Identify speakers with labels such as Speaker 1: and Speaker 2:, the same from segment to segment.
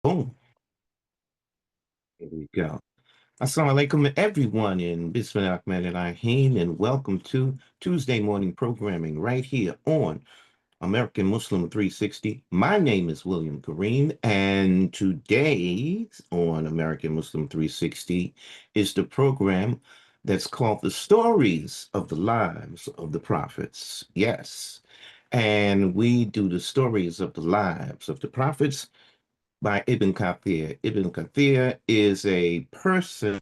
Speaker 1: Boom. Here we go. Assalamu alaikum, everyone, and Bismillah Ahmed and Aheen, and welcome to Tuesday morning programming right here on American Muslim 360. My name is William Kareem, and today on American Muslim 360 is the program that's called The Stories of the Lives of the Prophets. Yes. And we do the stories of the lives of the prophets by Ibn Kathir. Ibn Kathir is a person.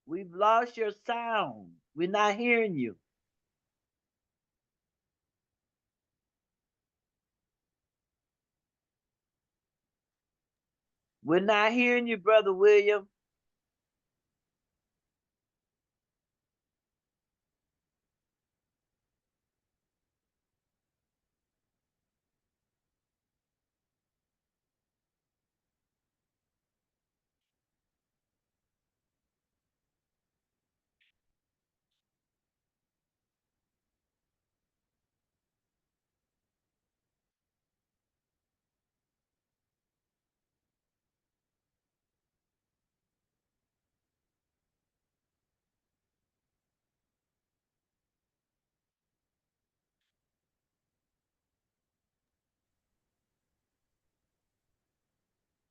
Speaker 2: We've lost your sound. We're not hearing you. We're not hearing you, Brother William.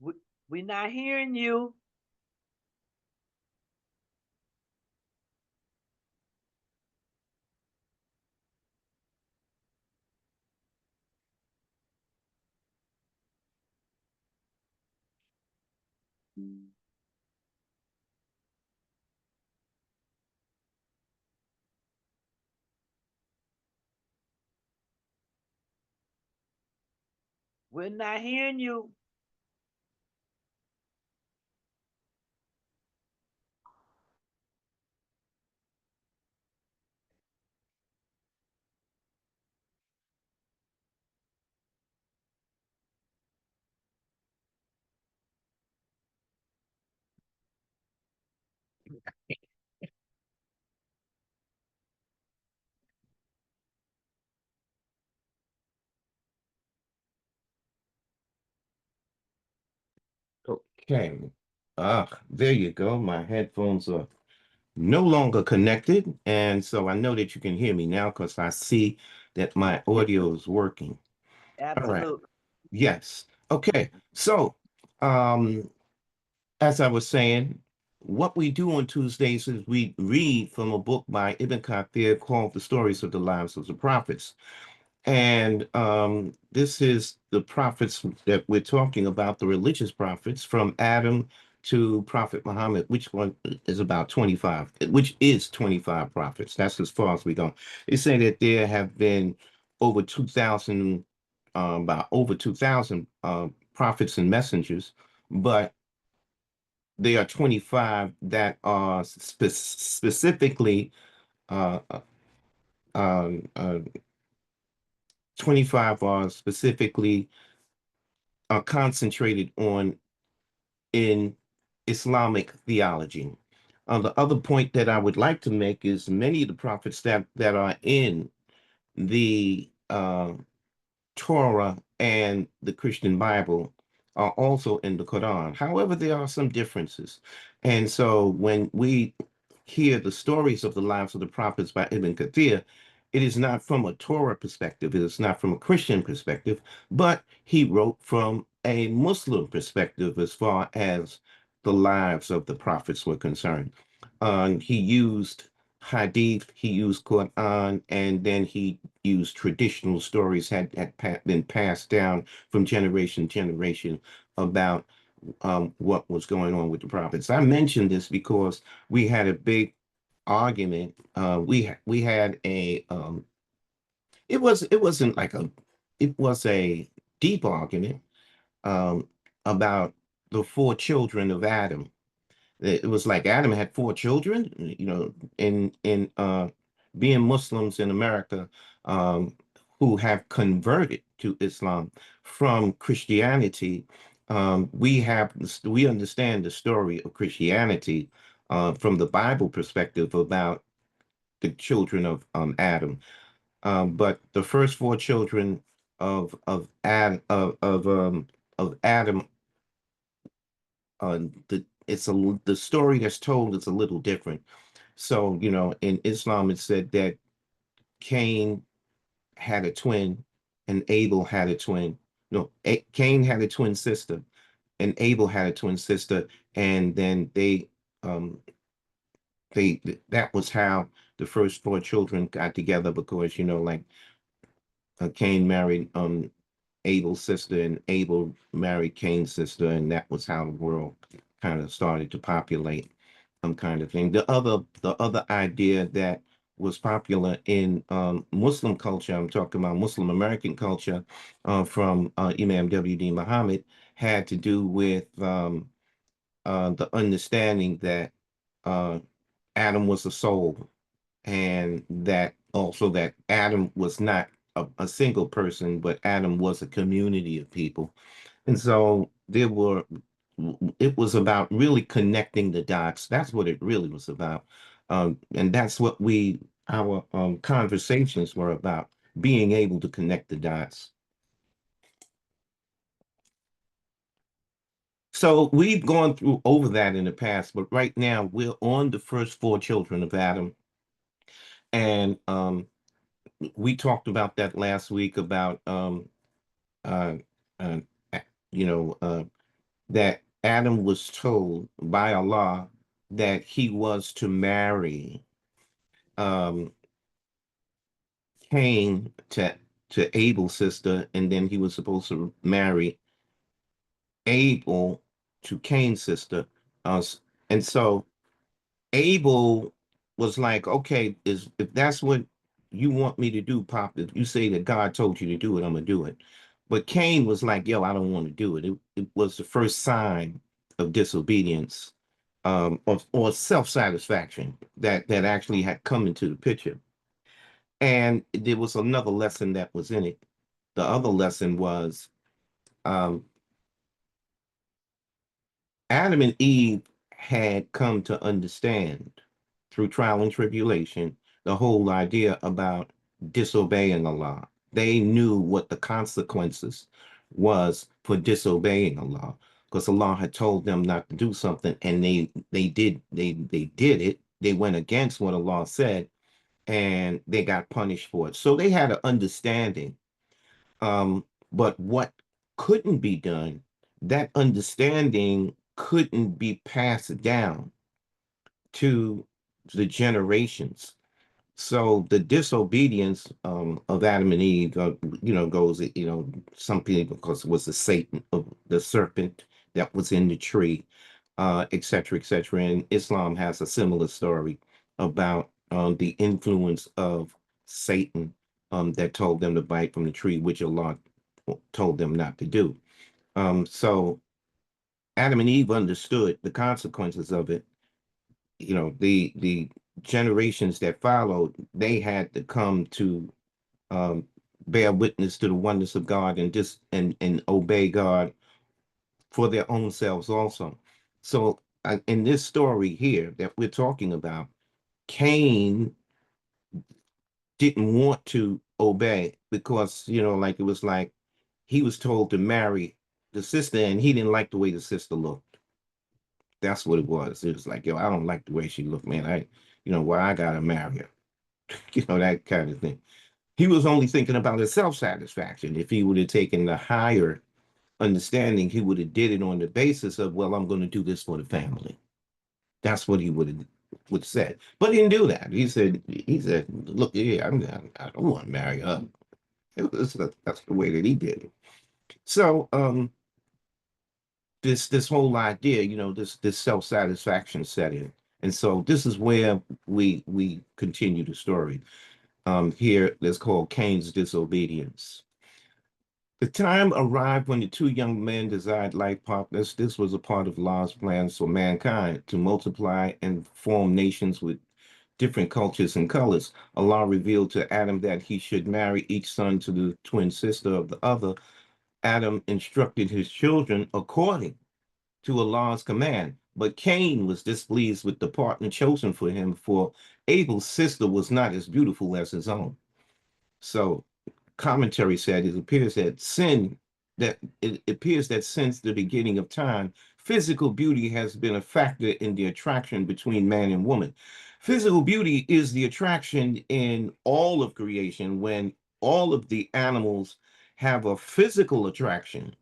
Speaker 2: We, we're not hearing you. We're not hearing you.
Speaker 1: Okay. There you go. My headphones are no longer connected. And so I know that you can hear me now because I see that my
Speaker 2: Yeah,
Speaker 1: audio is working. All right.
Speaker 2: absolutely.
Speaker 1: Yes. Okay. So, um, as I was saying, what we do on Tuesdays is we read from a book by Ibn Kathir called The Stories of the Lives of the Prophets. And this is the prophets that we're talking about, the religious prophets from Adam to Prophet Muhammad, which one is about 25, which is 25 prophets. That's as far as we go. They say that there have been over 2,000, about over 2,000 prophets and messengers, but there are 25 that are specifically uh, uh, um, uh, 25 are specifically concentrated on in Islamic theology. The other point that I would like to make is many of the prophets that are in the Torah and the Christian Bible are also in the Quran. However, there are some differences. And so when we hear the stories of the lives of the prophets by Ibn Kathir, it is not from a Torah perspective, it is not from a Christian perspective, but he wrote from a Muslim perspective as far as the lives of the prophets were concerned. He used hadith, he used Quran, and then he used traditional stories had been passed down from generation to generation about what was going on with the prophets. I mentioned this because we had a big argument. We had a it wasn't like a it was a deep argument um, about the four children of Adam. It was like Adam had four children, in being Muslims in America who have converted to Islam from Christianity. We understand the story of Christianity from the Bible perspective about the children of Adam. But the first four children of Adam, the story that's told is a little different. So, in Islam, it said that Cain had a twin and Abel had a twin. No, Cain had a twin sister and Abel had a twin sister, and then um they that was how the first four children got together because like Cain married Abel's sister and Abel married Cain's sister, and that was how the world kind of started to populate, kind of thing. The other idea that was popular in Muslim culture, I'm talking about Muslim American culture, from Imam W.D. Muhammad, had to do with the understanding that uh, Adam was a soul, and that also that Adam was not a single person, but Adam was a community of people. And so it was about really connecting the dots. That's what it really was about. And that's what our conversations were about, being able to connect the dots. So we've gone through over that in the past, but right now we're on the first four children of Adam. And we talked about that last week about uh, uh, you know, that Adam was told by Allah that he was to marry um, Cain to Abel's sister, and then he was supposed to marry Abel to Cain's sister. And so Abel was like, okay, if that's what you want me to do, Pop, if you say that God told you to do it, I'm gonna do it. But Cain was like, yo, I don't want to do it. It was the first sign of disobedience, or self-satisfaction that actually had come into the picture. And there was another lesson that was in it. The other lesson was um, Adam and Eve had come to understand through trial and tribulation the whole idea about disobeying Allah. They knew what the consequences was for disobeying Allah, because Allah had told them not to do something, and they did it. They went against what Allah said, and they got punished for it. So they had an understanding. But what couldn't be done, that understanding couldn't be passed down to the generations. So the disobedience of Adam and Eve, goes, some people, because it was the Satan of the serpent that was in the tree, et cetera, et cetera. And Islam has a similar story about the influence of Satan, that told them to bite from the tree, which Allah told them not to do. So Adam and Eve understood the consequences of it. The generations that followed, they had to come to um, bear witness to the oneness of God, and just and obey God for their own selves also. So in this story here that we're talking about, Cain didn't want to obey because, like it was like he was told to marry the sister, and he didn't like the way the sister looked. That's what it was. It was like, yo, I don't like the way she looked, man. Why I gotta marry her, that kind of thing. He was only thinking about his self-satisfaction. If he would have taken the higher understanding, he would have did it on the basis of, well, I'm going to do this for the family. That's what he would said. But he didn't do that. He said, look, yeah, I don't want to marry her. That's the way that he did it. So this whole idea, this self-satisfaction set in. And so this is where we continue the story. Here, that's called Cain's disobedience. The time arrived when the two young men desired life partners. This was a part of Allah's plans for mankind to multiply and form nations with different cultures and colors. Allah revealed to Adam that he should marry each son to the twin sister of the other. Adam instructed his children according to Allah's command. But Cain was displeased with the partner chosen for him, for Abel's sister was not as beautiful as his own. So commentary said it appears that since the beginning of time, physical beauty has been a factor in the attraction between man and woman. Physical beauty is the attraction in all of creation when all of the animals have a physical attraction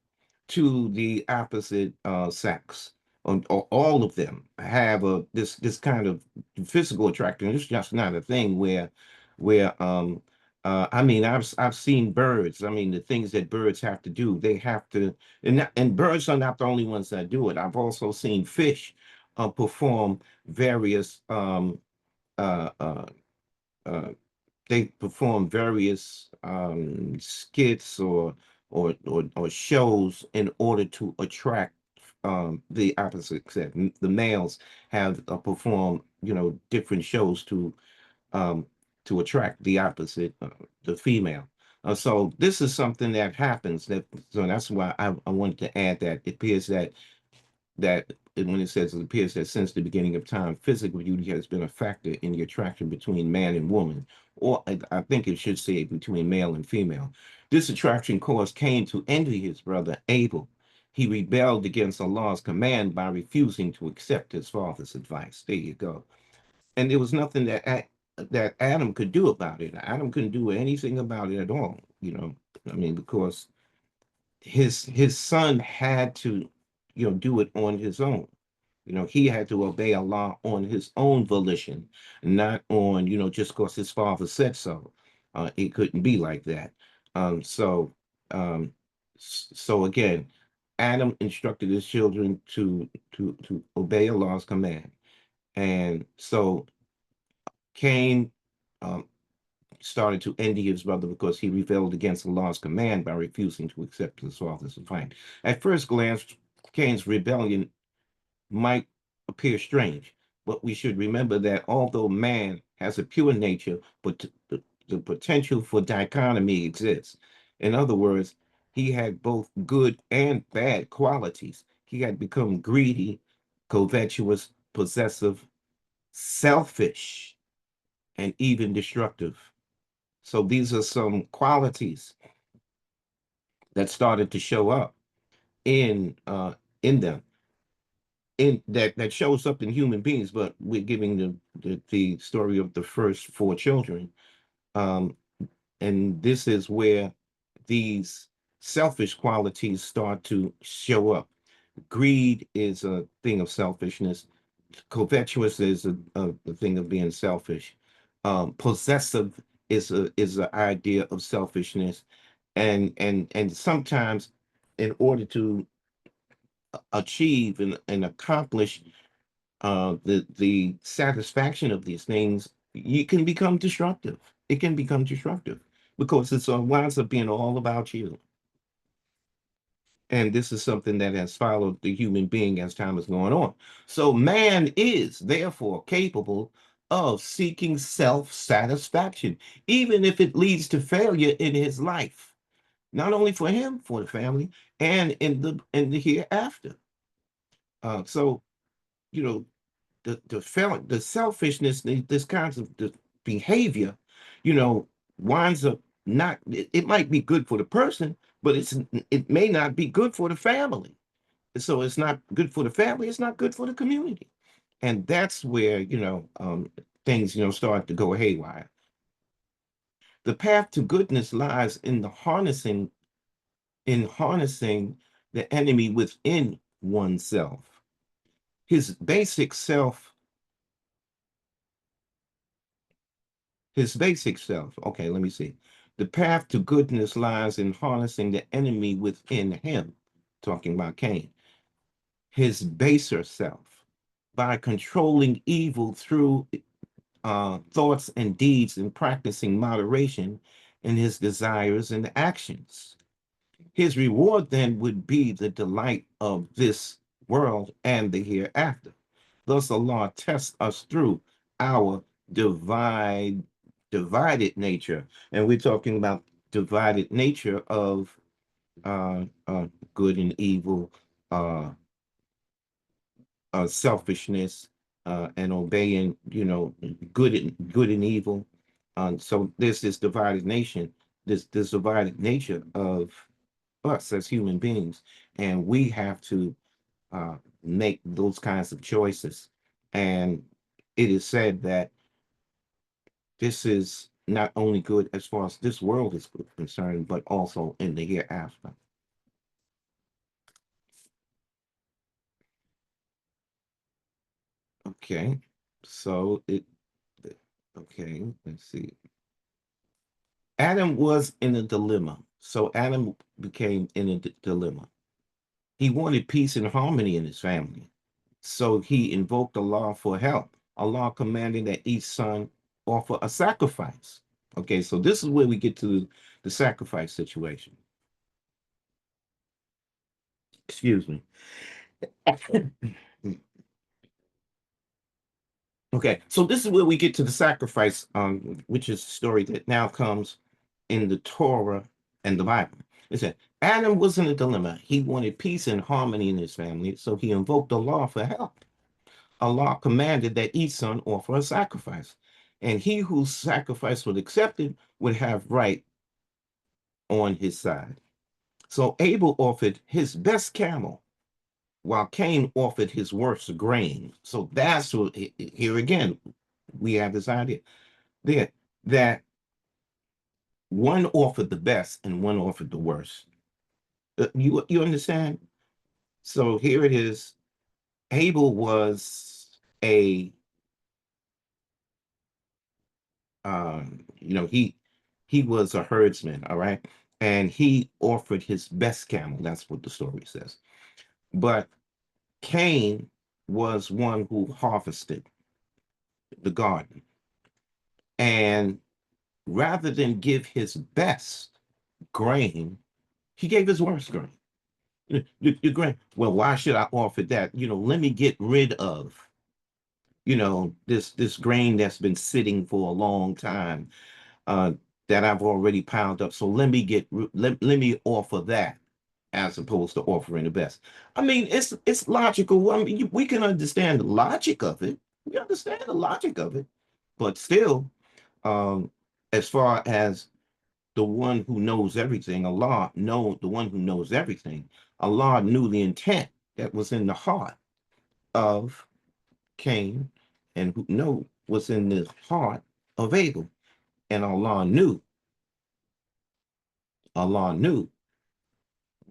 Speaker 1: to the opposite sex. All of them have a this kind of physical attraction. It's just not a thing where I mean I've seen birds. I mean the things that birds have to do. They have to and birds are not the only ones that do it. I've also seen fish perform various uh, they perform various skits or shows in order to attract the opposite sex. The males have performed, different shows um, to attract the opposite, the female. So this is something that happens. So that's why I wanted to add that it appears that when it says it appears that since the beginning of time, physical beauty has been a factor in the attraction between man and woman, or I think it should say between male and female. This attraction caused Cain to envy his brother Abel. He rebelled against Allah's command by refusing to accept his father's advice. There you go. And there was nothing that Adam could do about it. Adam couldn't do anything about it at all. I mean, because his son had to, do it on his own. He had to obey Allah on his own volition, not on, just because his father said so. It couldn't be like that. So, so again, Adam instructed his children to obey Allah's command, and so Cain um, started to envy his brother because he rebelled against Allah's command by refusing to accept his father's advice. At first glance, Cain's rebellion might appear strange, but we should remember that although man has a pure nature, but the potential for dichotomy exists. In other words, he had both good and bad qualities. He had become greedy, covetous, possessive, selfish, and even destructive. So these are some qualities that started to show up in them, in that shows up in human beings. But we're giving the story of the first four children, um, and this is where these selfish qualities start to show up. Greed is a thing of selfishness. Covetous is a thing of being selfish. Possessive is an idea of selfishness, and sometimes in order to achieve and accomplish the satisfaction of these things, you can become destructive. It can become destructive because it's winds up being all about you. And this is something that has followed the human being as time is going on. So man is therefore capable of seeking self-satisfaction, even if it leads to failure in his life, not only for him, for the family, and in the hereafter. So you know the selfishness, this kinds of the behavior, you know, winds up not. It might be good for the person, but it may not be good for the family. So it's not good for the family. It's not good for the community, and that's where things start to go haywire. The path to goodness lies in harnessing the enemy within oneself. His basic self His basic self. Okay, let me see. The path to goodness lies in harnessing the enemy within him, talking about Cain, his baser self, by controlling evil through thoughts and deeds and practicing moderation in his desires and actions. His reward then would be the delight of this world and the hereafter. Thus, Allah tests us through our divide, divided nature. And we're talking about divided nature of good and evil, uh, selfishness, and obeying, good and evil. So there's this divided nation, this divided nature of us as human beings, and we have to make those kinds of choices. And it is said that this is not only good as far as this world is concerned, but also in the hereafter. Okay, so okay, let's see. Adam was in a dilemma. So Adam became in a dilemma. He wanted peace and harmony in his family. So he invoked Allah for help. Allah commanded that each son offer a sacrifice. Okay, so this is where we get to the sacrifice situation. Excuse me. Okay, so this is where we get to the sacrifice, which is a story that now comes in the Torah and the Bible. It said Adam was in a dilemma. He wanted peace and harmony in his family, so he invoked Allah for help. Allah commanded that each son offer a sacrifice, and he whose sacrifice was accepted would have right on his side. So Abel offered his best camel, while Cain offered his worst grain. So that's what, here again, we have this idea there that one offered the best and one offered the worst. You understand? So here it is. Abel was a he was a herdsman, all right, and he offered his best camel. That's what the story says. But Cain was one who harvested the garden, and rather than give his best grain, he gave his worst grain. Your grain. Well, why should I offer that? Let me get rid of this grain that's been sitting for a long time, uh, that I've already piled up. So let me offer that as opposed to offering the best. I mean, it's logical. I mean, we can understand the logic of it. We understand the logic of it, but still, um, as far as the one who knows everything, the one who knows everything, Allah knew the intent that was in the heart of Cain, and who know what's in the heart of Abel. And Allah knew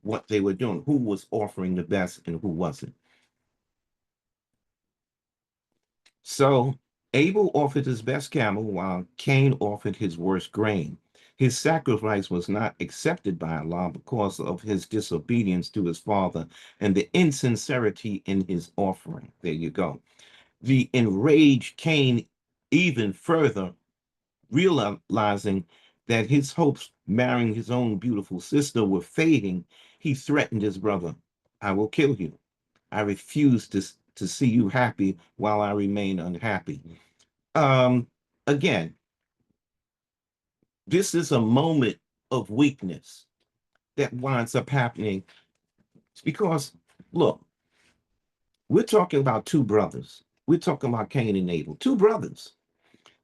Speaker 1: what they were doing, who was offering the best and who wasn't. So Abel offered his best camel while Cain offered his worst grain. His sacrifice was not accepted by Allah because of his disobedience to his father and the insincerity in his offering. There you go. The enraged Cain even further, realizing that his hopes marrying his own beautiful sister were fading, he threatened his brother, I will kill you. I refuse to see you happy while I remain unhappy. Um, Again, this is a moment of weakness that winds up happening. It's because, look, we're talking about two brothers. We're talking about Cain and Abel, two brothers.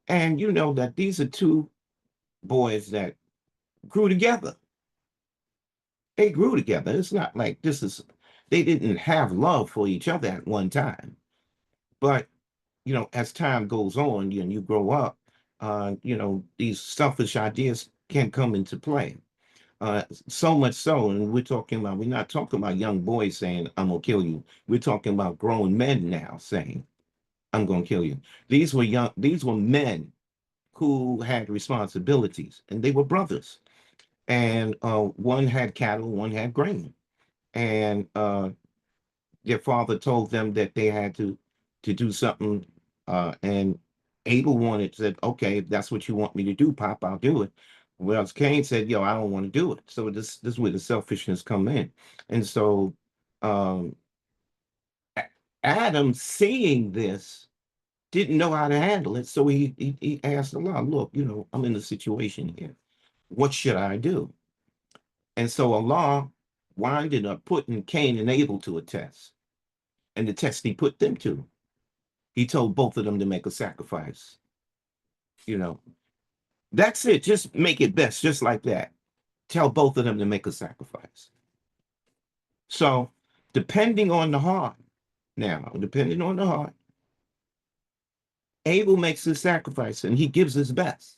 Speaker 1: And you know that these are two boys that grew together. They grew together. It's not like they didn't have love for each other at one time. But, as time goes on and you grow up, these selfish ideas can come into play. So much so, and we're not talking about young boys saying, I'm going to kill you. We're talking about grown men now saying, I'm going to kill you. These were men who had responsibilities, and they were brothers. And one had cattle, one had grain. And their father told them that they had to do something, and Abel said, okay, if that's what you want me to do, Pop, I'll do it. Whereas Cain said, yo, I don't want to do it. So this is where the selfishness come in. And so um, Adam, seeing this, didn't know how to handle it. So he asked Allah, look, I'm in a situation here. What should I do? And so Allah winded up putting Cain and Abel to a test. and the test he put them to. He told both of them to make a sacrifice. You know, that's it. Just make it best, just like that. Tell both of them to make a sacrifice. So, depending on the heart, now, depending on the heart, Abel makes his sacrifice and he gives his best,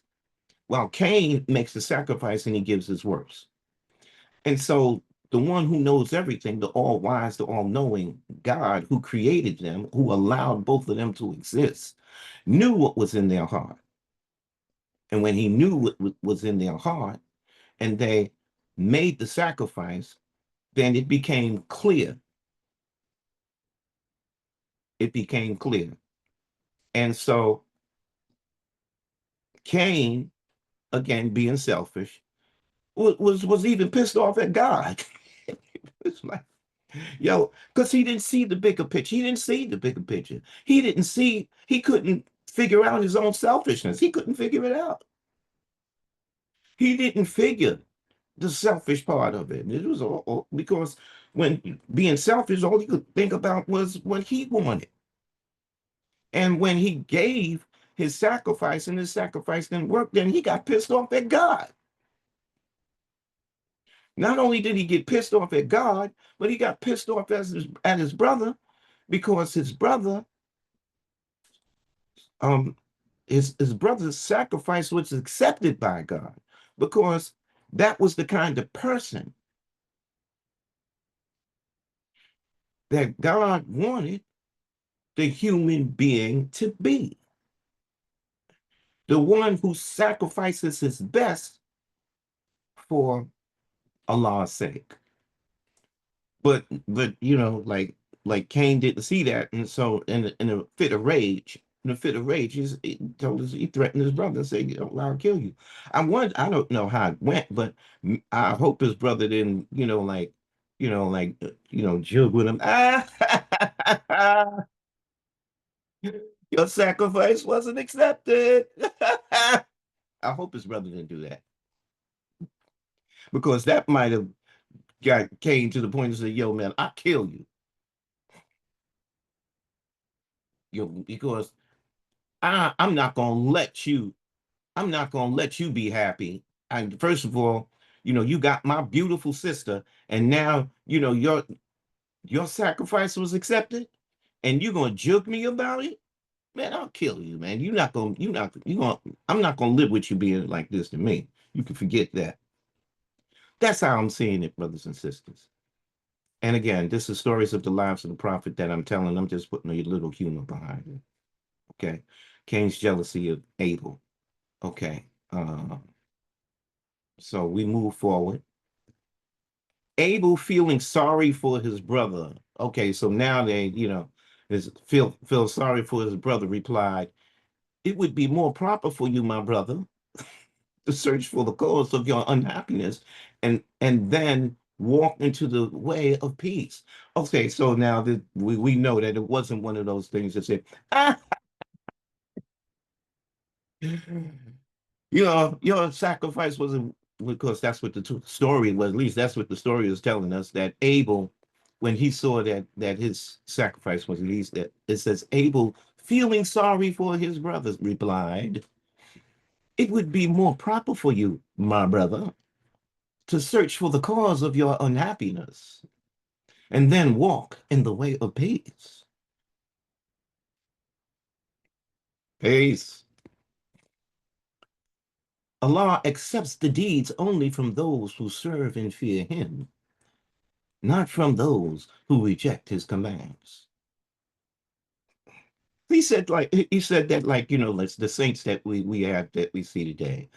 Speaker 1: while Cain makes the sacrifice and he gives his worst. And so, the one who knows everything, the all wise, the all knowing God who created them, who allowed both of them to exist, knew what was in their heart. And when he knew what was in their heart and they made the sacrifice, then it became clear. It became clear. And so Cain, again being selfish, was even pissed off at God. It's like, yo, because he didn't see the bigger picture. He didn't see the bigger picture. He didn't see, he couldn't figure out his own selfishness. He couldn't figure it out. He didn't figure the selfish part of it. It was all because when being selfish, all he could think about was what he wanted. And when he gave his sacrifice and his sacrifice didn't work, then he got pissed off at God. Not only did he get pissed off at God, but he got pissed off at his brother because his brother, um, his brother's sacrifice was accepted by God because that was the kind of person that God wanted the human being to be. The one who sacrifices his best for Allah's sake. But like Cain didn't see that, and so in a fit of rage, he told us he threatened his brother and said, well, I'll kill you. I don't know how it went, but I hope his brother didn't, joke with him. Your sacrifice wasn't accepted. I hope his brother didn't do that because that might have got Cain to the point and said, yo, man, I'll kill you. Because I'm not gonna let you, I'm not gonna let you be happy. And first of all, you got my beautiful sister, and now your sacrifice was accepted, and you're gonna joke me about it? Man, I'll kill you, man. I'm not gonna live with you being like this to me. You can forget that. That's how I'm seeing it, brothers and sisters. And again, this is stories of the lives of the prophet that I'm telling. I'm just putting a little humor behind it. Okay. Cain's jealousy of Abel. Okay. So we move forward. Abel feeling sorry for his brother. Okay, so now they, is feel sorry for his brother, replied, it would be more proper for you, my brother, to search for the cause of your unhappiness and then walk into the way of peace. Okay, so now that we know that it wasn't one of those things that said, ah, your sacrifice wasn't, because that's what the story was. At least that's what the story is telling us. That Abel, when he saw that his sacrifice was released, that it says Abel, feeling sorry for his brothers, replied, "It would be more proper for you, my brother, to search for the cause of your unhappiness, and then walk in the way of peace." Peace. Allah accepts the deeds only from those who serve and fear Him, not from those who reject His commands. He said that like the saints that we have that we see today.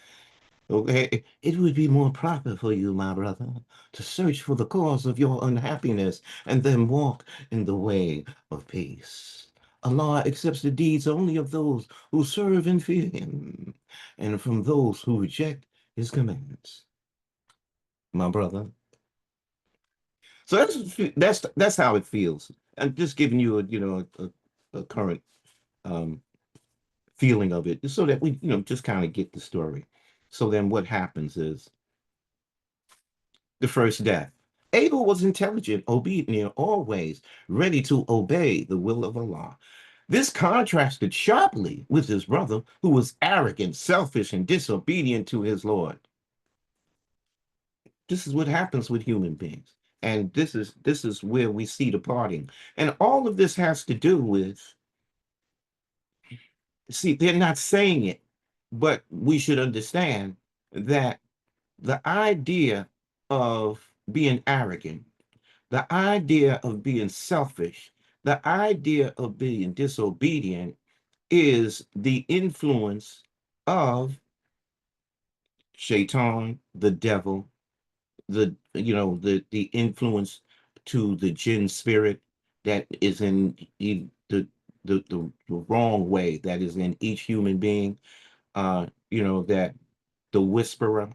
Speaker 1: Okay, it would be more proper for you, my brother, to search for the cause of your unhappiness and then walk in the way of peace. Allah accepts the deeds only of those who serve and fear Him, and from those who reject His commands, my brother. So that's how it feels. I'm just giving you a current um, feeling of it, so that we just kind of get the story. So then what happens is the first death. Abel was intelligent, obedient, always ready to obey the will of Allah. This contrasted sharply with his brother, who was arrogant, selfish, and disobedient to his Lord. This is what happens with human beings. And this is where we see the parting. And all of this has to do with, see, they're not saying it, but we should understand that the idea of being arrogant, the idea of being selfish, the idea of being disobedient is the influence of Shaitan, the devil, the influence to the jinn spirit that is in the wrong way that is in each human being. That the whisperer,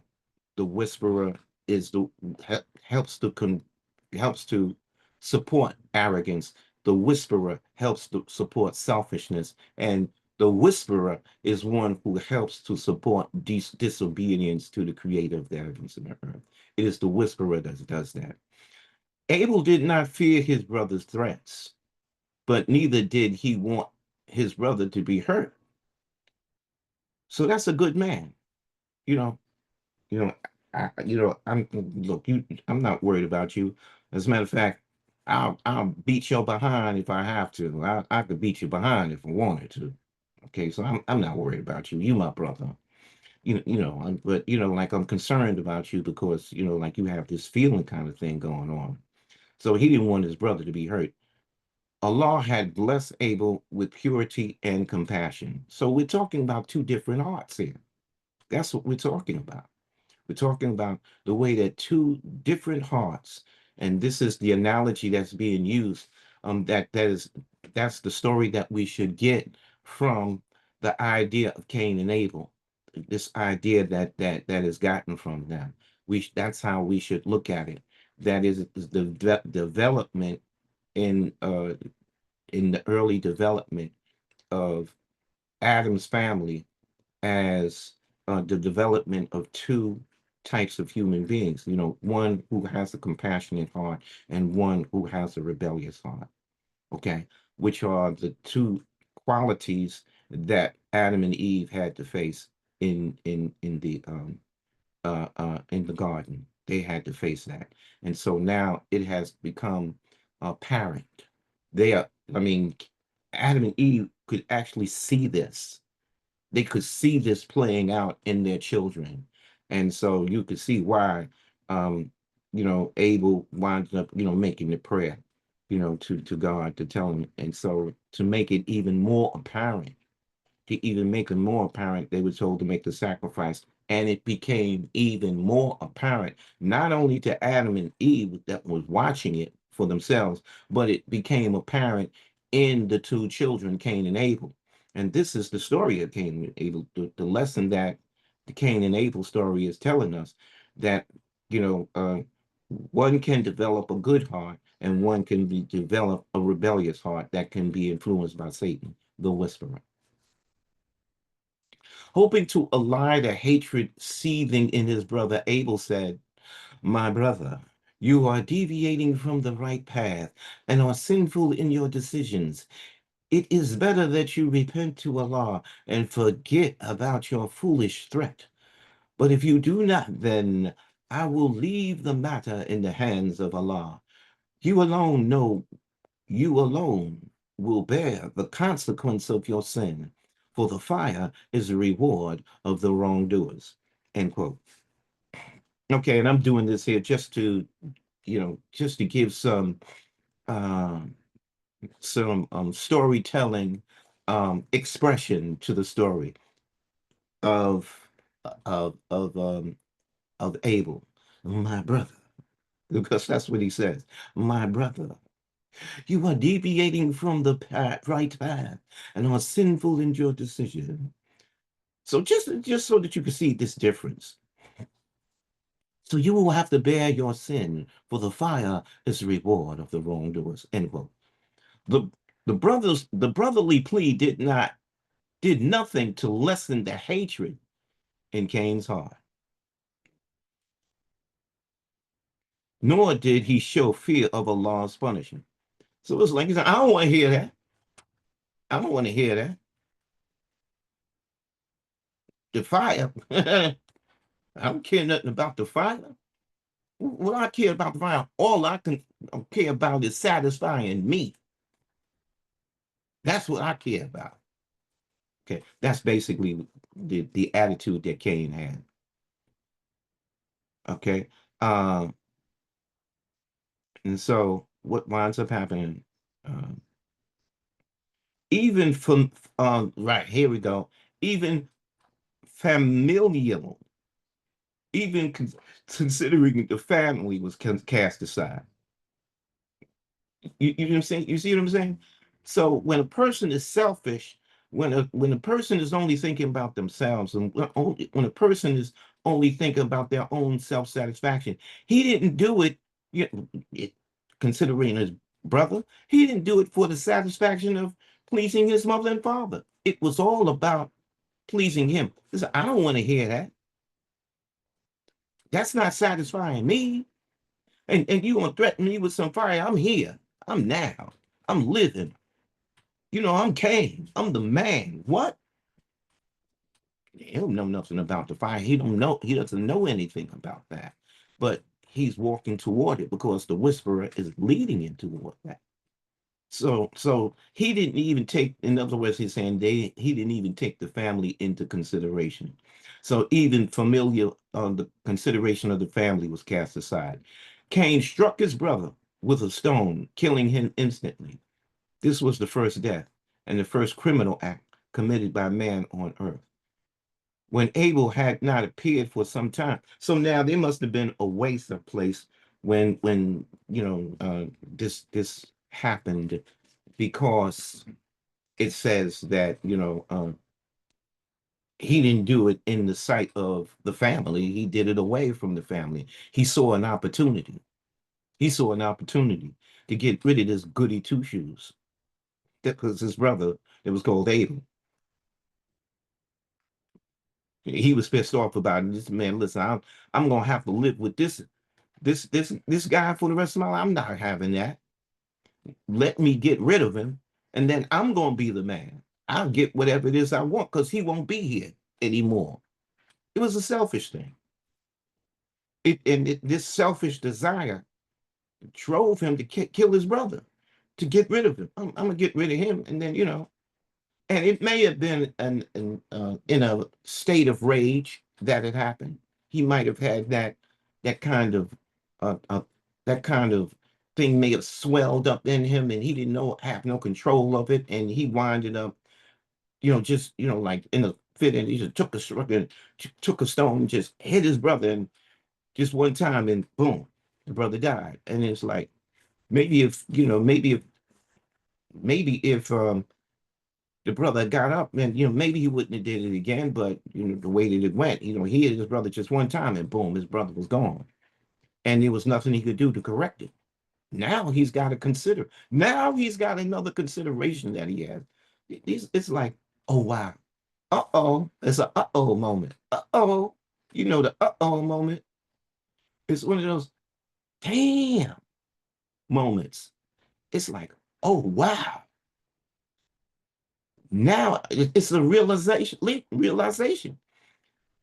Speaker 1: the whisperer is the helps to helps to support arrogance. The whisperer helps to support selfishness, and the whisperer is one who helps to support disobedience to the creator of the heavens and the earth. It is the whisperer that does that. Abel did not fear his brother's threats, but neither did he want his brother to be hurt. So that's a good man. You know, you know, I'm look, I'm not worried about you. As a matter of fact, I'll beat your behind if I have to. I could beat you behind if I wanted to. Okay, so I'm not worried about you. You my brother. But like I'm concerned about you because like you have this feeling kind of thing going on. So he didn't want his brother to be hurt. Allah had blessed Abel with purity and compassion. So we're talking about two different hearts here. That's what we're talking about. We're talking about the way that two different hearts, and this is the analogy that's being used. That's the story that we should get from the idea of Cain and Abel. This idea that is gotten from them. That's how we should look at it. That is the development in the early development of Adam's family as the development of two types of human beings, one who has a compassionate heart and one who has a rebellious heart, okay, which are the two qualities that Adam and Eve had to face in the garden. They had to face that. And so now it has become apparent. They are, I mean, Adam and Eve could actually see this. They could see this playing out in their children. And so you could see why Abel winds up, making the prayer, to God to tell him. And so to make it even more apparent, to even make it more apparent, they were told to make the sacrifice. And it became even more apparent, not only to Adam and Eve that was watching it for themselves, but it became apparent in the two children, Cain and Abel. And this is the story of Cain and Abel, the lesson that the Cain and Abel story is telling us that, you know, uh, one can develop a good heart and one can develop a rebellious heart that can be influenced by Satan, the whisperer. Hoping to allay the hatred seething in his brother, Abel said, "My brother, you are deviating from the right path and are sinful in your decisions. It is better that you repent to Allah and forget about your foolish threat. But if you do not, then I will leave the matter in the hands of Allah. You alone know you alone will bear the consequence of your sin, for the fire is the reward of the wrongdoers." End quote. Okay, and I'm doing this here just to give um, some storytelling expression to the story of of Abel, my brother, because that's what he says, my brother. You are deviating from the right path and are sinful in your decision. So just so that you can see this difference. So you will have to bear your sin, for the fire is the reward of the wrongdoers. End quote. The the brotherly plea did nothing to lessen the hatred in Cain's heart. nor did he show fear of Allah's punishment. So it's like, he said, I don't want to hear that. I don't want to hear that. The fire. I don't care nothing about the fire. What I care about the fire, all I can care about is satisfying me. That's what I care about. Okay, that's basically the attitude that Cain had. Okay, um, and so what winds up happening? Um, even from right here we go. Even familial, even considering the family was cast aside. You know what I'm saying? You see what I'm saying? So when a person is selfish, when a person is only thinking about themselves, and when a person is only thinking about their own self-satisfaction, he didn't do it, you know, considering his brother, he didn't do it for the satisfaction of pleasing his mother and father. It was all about pleasing him. Listen, I don't want to hear that. That's not satisfying me. And you gonna threaten me with some fire? I'm here. I'm now. I'm living. You know, I'm Cain. I'm the man. What? He don't know nothing about the fire. He don't know. He doesn't know anything about that. But he's walking toward it because the whisperer is leading him toward that. So he didn't even take. In other words, he's saying he didn't even take the family into consideration. So even familial, the consideration of the family was cast aside. Cain struck his brother with a stone, killing him instantly. This was the first death and the first criminal act committed by man on earth. When Abel had not appeared for some time, so now they must have been away someplace when this happened, because it says that he didn't do it in the sight of the family. He did it away from the family. He saw an opportunity. He saw an opportunity to get rid of this goody two shoes. That was his brother that was called Abel. He was pissed off about it. This man, listen, I'm gonna have to live with this guy for the rest of my life. I'm not having that. Let me get rid of him, and then I'm gonna be the man. I'll get whatever it is I want because he won't be here anymore. It was a selfish thing. This selfish desire drove him to kill his brother, to get rid of him. I'm gonna get rid of him, and then and it may have been in a state of rage that it happened. He might have had that kind of uh, uh, that kind of thing may have swelled up in him, and he didn't have no control of it, and he winded up, just like in a fit, and he just took a took a stone, and just hit his brother, and just one time, and boom, the brother died. And it's like maybe if maybe if the brother got up, and maybe he wouldn't have did it again, but the way that it went, he hit his brother just one time, and boom, his brother was gone, and there was nothing he could do to correct it. Now he's got to consider. Now he's got another consideration that he has. It's like, oh wow, uh-oh, it's a uh-oh moment. Uh-oh, the uh-oh moment. It's one of those damn moments. It's like, oh wow. Now it's a realization.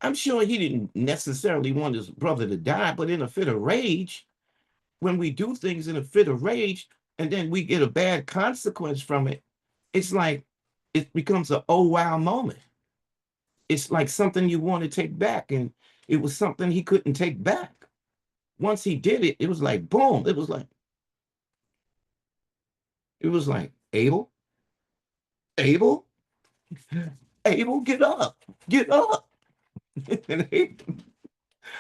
Speaker 1: I'm sure he didn't necessarily want his brother to die, but in a fit of rage, when we do things in a fit of rage and then we get a bad consequence from it, it's like it becomes a oh wow moment. It's like something you want to take back, and it was something he couldn't take back. Once he did it, it was like boom. It was like Abel, Abel, Abel, get up. And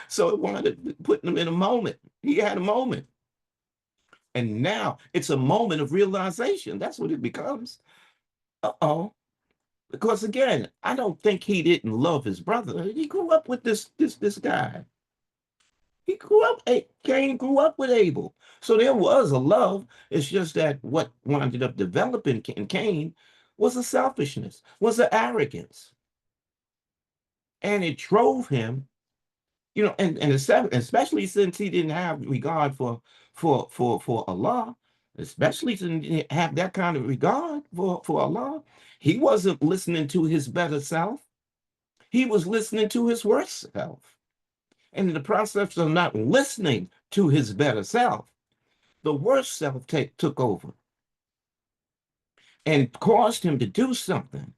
Speaker 1: so it wanted putting him in a moment. He had a moment. And now it's a moment of realization. That's what it becomes. Uh-oh. Because again, I don't think he didn't love his brother. He grew up with this guy. He grew up, Cain grew up with Abel. So there was a love. It's just that what wound up developing in Cain was a selfishness, was an arrogance. And it drove him Especially since he didn't have regard for Allah, especially since he didn't have that kind of regard for Allah, he wasn't listening to his better self. He was listening to his worse self. And in the process of not listening to his better self, the worse self took over and caused him to do something.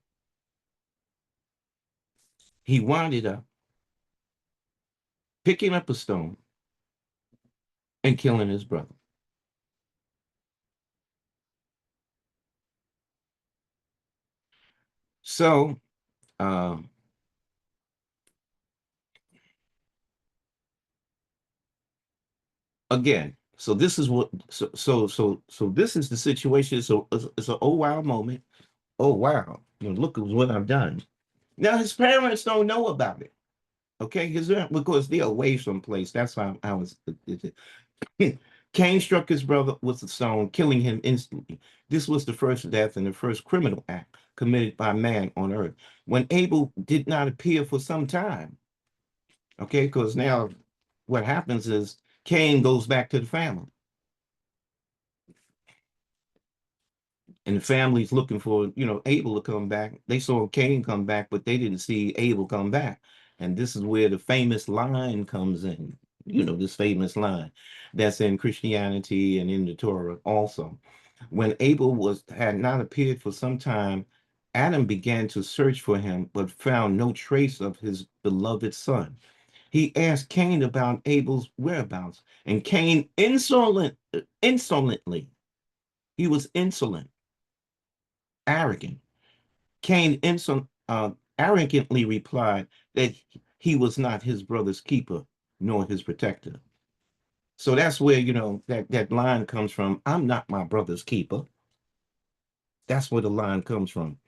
Speaker 1: He wound up picking up a stone and killing his brother. So, um, again, so this is what so this is the situation. So it's a oh wow moment. Oh wow, look at what I've done. Now his parents don't know about it. Okay, because they're away someplace. That's why I was. Cain struck his brother with a stone, killing him instantly. This was the first death and the first criminal act committed by man on earth. When Abel did not appear for some time, okay, because now what happens is Cain goes back to the family. And the family's looking for, Abel to come back. They saw Cain come back, but they didn't see Abel come back. And this is where the famous line comes in, this famous line that's in Christianity and in the Torah also. When Abel had not appeared for some time, Adam began to search for him, but found no trace of his beloved son. He asked Cain about Abel's whereabouts, and Cain insolently, he was insolent, arrogant. Cain arrogantly replied that he was not his brother's keeper nor his protector. So that's where, that line comes from. I'm not my brother's keeper. That's where the line comes from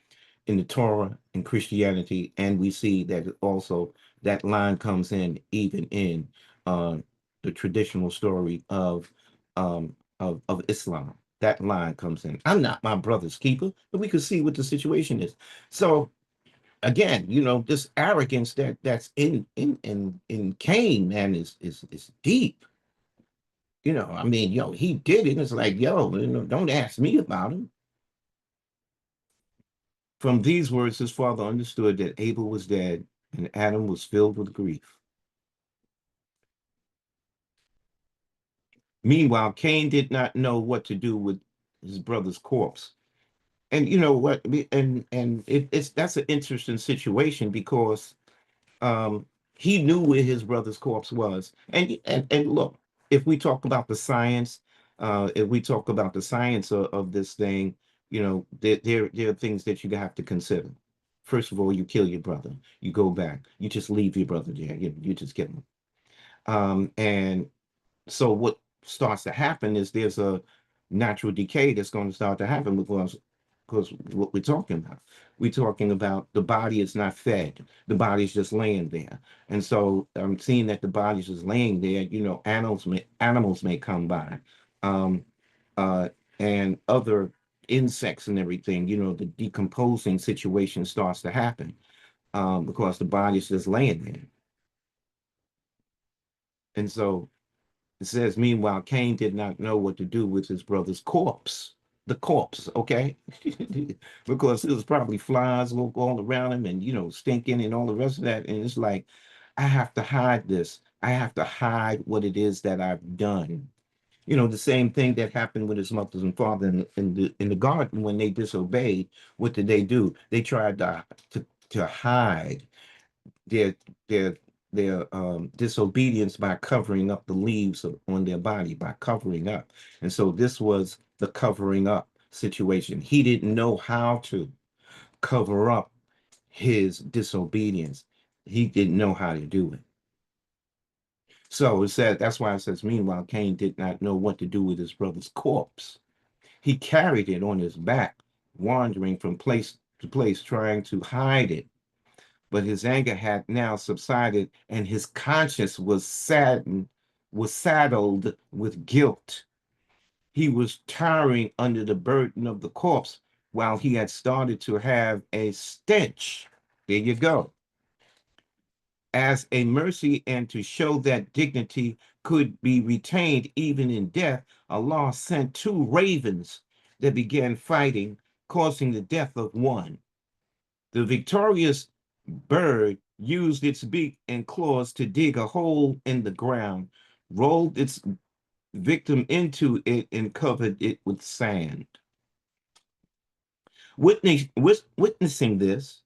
Speaker 1: in the Torah and Christianity. And we see that also that line comes in even in uh, the traditional story of Islam. That line comes in. I'm not my brother's keeper, but we could see what the situation is. So again, this arrogance that's in Cain, man, is deep. I mean, he did it. It's like, don't ask me about him. From these words, his father understood that Abel was dead and Adam was filled with grief. Meanwhile, Cain did not know what to do with his brother's corpse. And you know what? It's that's an interesting situation because um, he knew where his brother's corpse was. And look, if we talk about the science, if we talk about the science of this thing, there are things that you have to consider. First of all, you kill your brother, you go back, you just leave your brother there, you just kill him. And so what starts to happen is there's a natural decay that's going to start to happen because what we're talking about the body is not fed, the body's just laying there. And so I'm seeing that the body's just laying there. Animals may come by, um uh and other insects and everything. The decomposing situation starts to happen, because the body's just laying there. And so it says, meanwhile, Cain did not know what to do with his brother's corpse. The corpse, okay? Because it was probably flies all around him and, stinking and all the rest of that. And it's like, I have to hide this. I have to hide what it is that I've done. The same thing that happened with his mother and father in the garden when they disobeyed. What did they do? They tried to hide their their their disobedience by covering up the leaves on their body, by covering up. And so this was the covering up situation. He didn't know how to cover up his disobedience. He didn't know how to do it. So it said that's why it says, meanwhile, Cain did not know what to do with his brother's corpse. He carried it on his back, wandering from place to place, trying to hide it. But his anger had now subsided, and his conscience was saddled with guilt. He was tiring under the burden of the corpse, while he had started to have a stench. There you go. As a mercy and to show that dignity could be retained even in death, Allah sent two ravens that began fighting, causing the death of one. The victorious bird used its beak and claws to dig a hole in the ground, rolled its victim into it, and covered it with sand. Witnessing this,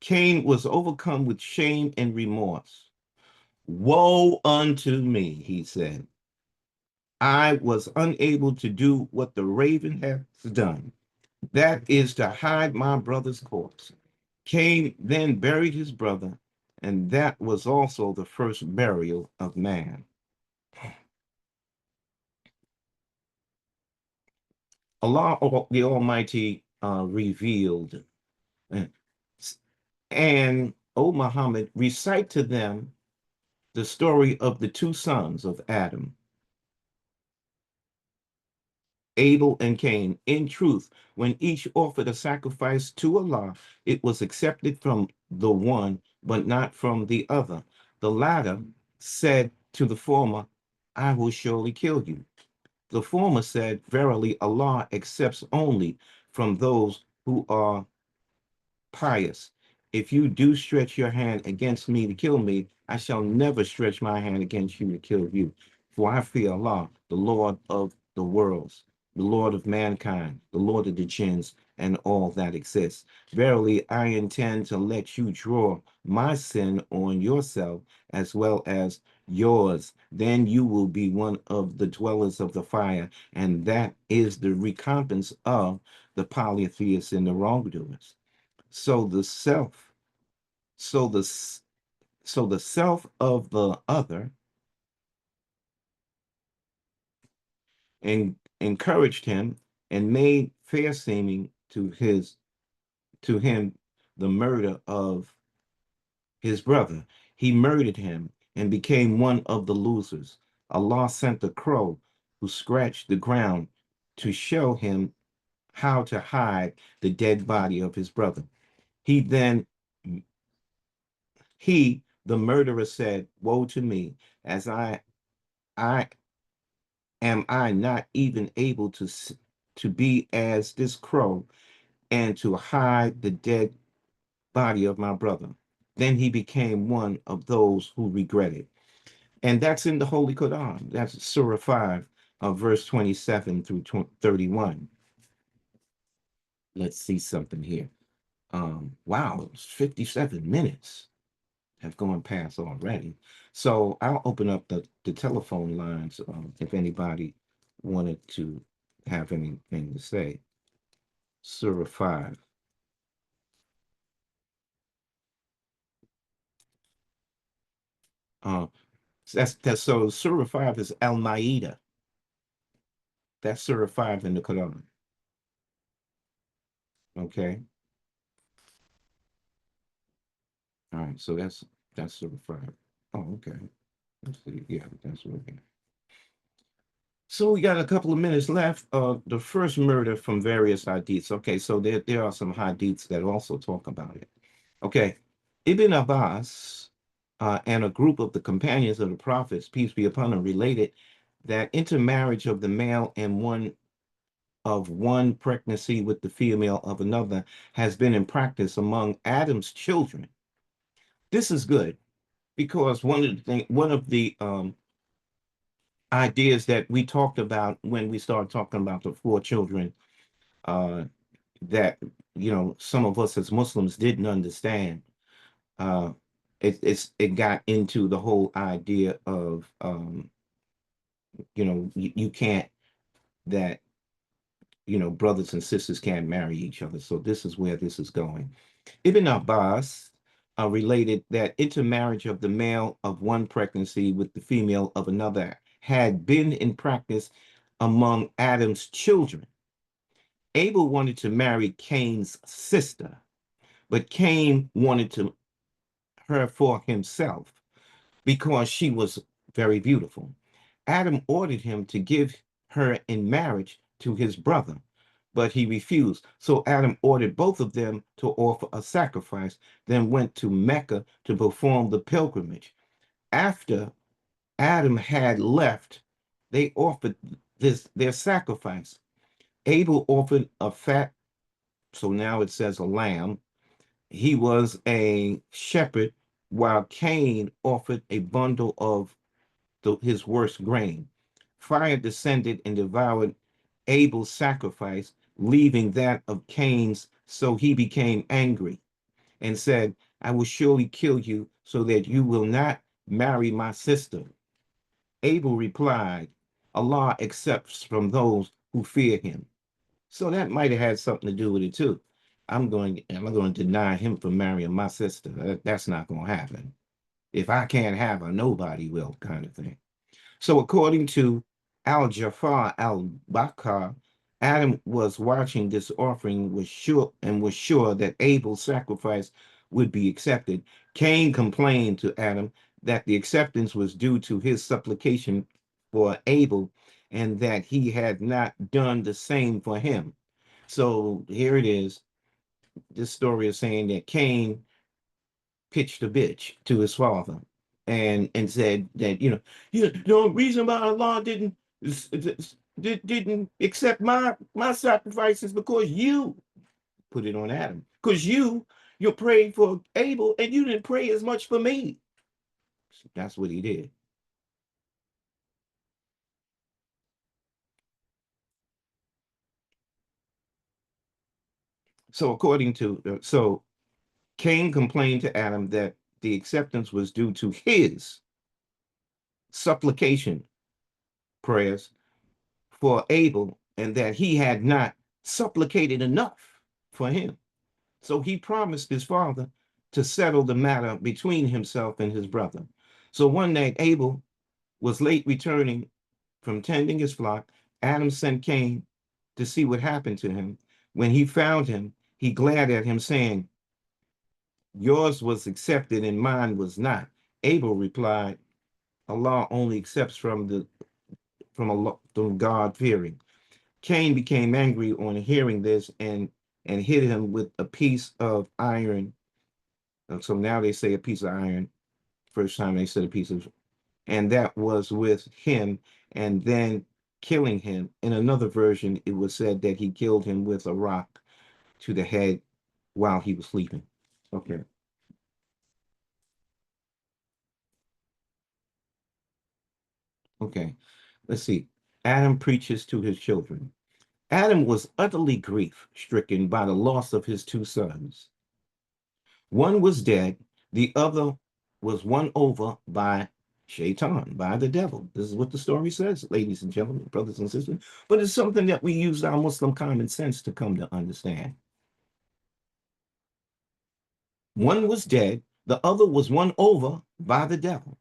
Speaker 1: Cain was overcome with shame and remorse. Woe unto me, he said. I was unable to do what the raven has done. That is to hide my brother's corpse. Cain then buried his brother, and that was also the first burial of man. Allah the Almighty revealed, uh, and O Muhammad, recite to them the story of the two sons of Adam, Abel and Cain. In truth, when each offered a sacrifice to Allah, it was accepted from the one, but not from the other. The latter said to the former, I will surely kill you. The former said, Verily, Allah accepts only from those who are pious. If you do stretch your hand against me to kill me, I shall never stretch my hand against you to kill you. For I fear Allah, the Lord of the worlds, the Lord of mankind, the Lord of the jinns, and all that exists. Verily, I intend to let you draw my sin on yourself as well as yours. Then you will be one of the dwellers of the fire, and that is the recompense of the polytheists and the wrongdoers. So the self, so the so the self of the other encouraged him and made fair seeming to him the murder of his brother. He murdered him and became one of the losers. Allah sent a crow who scratched the ground to show him how to hide the dead body of his brother. He then He, the murderer, said, Woe to me, as I am I not even able to be as this crow and to hide the dead body of my brother. Then he became one of those who regretted. And that's in the Holy Quran. That's Surah 5, verse 27 through 31. Let's see something here. Wow, it's 57 minutes have gone past already. So I'll open up the telephone lines if anybody wanted to have anything to say. Surah 5. Uh, that's so Surah 5 is Al Ma'idah. That's Surah 5 in the Quran. Okay. All right. So that's Surah 5. Oh, okay. Let's see. Yeah, that's what we got. So we got a couple of minutes left. The first murder from various hadiths. Okay, so there are some hadiths that also talk about it. Okay, Ibn Abbas and a group of the companions of the prophets, peace be upon them, related that intermarriage of the male and one pregnancy with the female of another has been in practice among Adam's children. This is good because one of the ideas that we talked about when we started talking about the four children uh, that some of us as Muslims didn't understand. Uh, it got into the whole idea of you can't that brothers and sisters can't marry each other. So this is where this is going. Ibn Abbas related that intermarriage of the male of one pregnancy with the female of another had been in practice among Adam's children. Abel wanted to marry Cain's sister, but Cain wanted her for himself because she was very beautiful. Adam ordered him to give her in marriage to his brother, but he refused. So Adam ordered both of them to offer a sacrifice, then went to Mecca to perform the pilgrimage. After Adam had left, they offered their sacrifice. Abel offered a fat, so now it says a lamb. He was a shepherd, while Cain offered a bundle of his worst grain. Fire descended and devoured Abel's sacrifice, leaving that of Cain's, so he became angry and said, I will surely kill you so that you will not marry my sister. Abel replied, Allah accepts from those who fear him. So that might have had something to do with it too. I'm going to deny him from marrying my sister. That's not going to happen. If I can't have her, nobody will, kind of thing. So according to Al Jafar al Bakr, Adam was watching this offering was sure that Abel's sacrifice would be accepted. Cain complained to Adam that the acceptance was due to his supplication for Abel and that he had not done the same for him. So here it is. This story is saying that Cain pitched a bitch to his father and said that the reason why Allah didn't accept my sacrifices because you put it on Adam, because you prayed for Abel and you didn't pray as much for me. That's what he did. So Cain complained to Adam that the acceptance was due to his supplication prayers for Abel and that he had not supplicated enough for him. So he promised his father to settle the matter between himself and his brother. So one night, Abel was late returning from tending his flock. Adam sent Cain to see what happened to him. When he found him, he glared at him, saying, yours was accepted and mine was not. Abel replied, Allah only accepts from God fearing. Cain became angry on hearing this and hit him with a piece of iron. So now they say a piece of iron. First time they said a piece of, and that was with him, and then killing him. In another version, it was said that he killed him with a rock to the head while he was sleeping. Okay. Okay. Let's see. Adam preaches to his children. Adam was utterly grief stricken by the loss of his two sons. One was dead, the other was won over by Shaitan, by the devil. This is what the story says, ladies and gentlemen, brothers and sisters. But it's something that we use our Muslim common sense to come to understand. One was dead, the other was won over by the devil.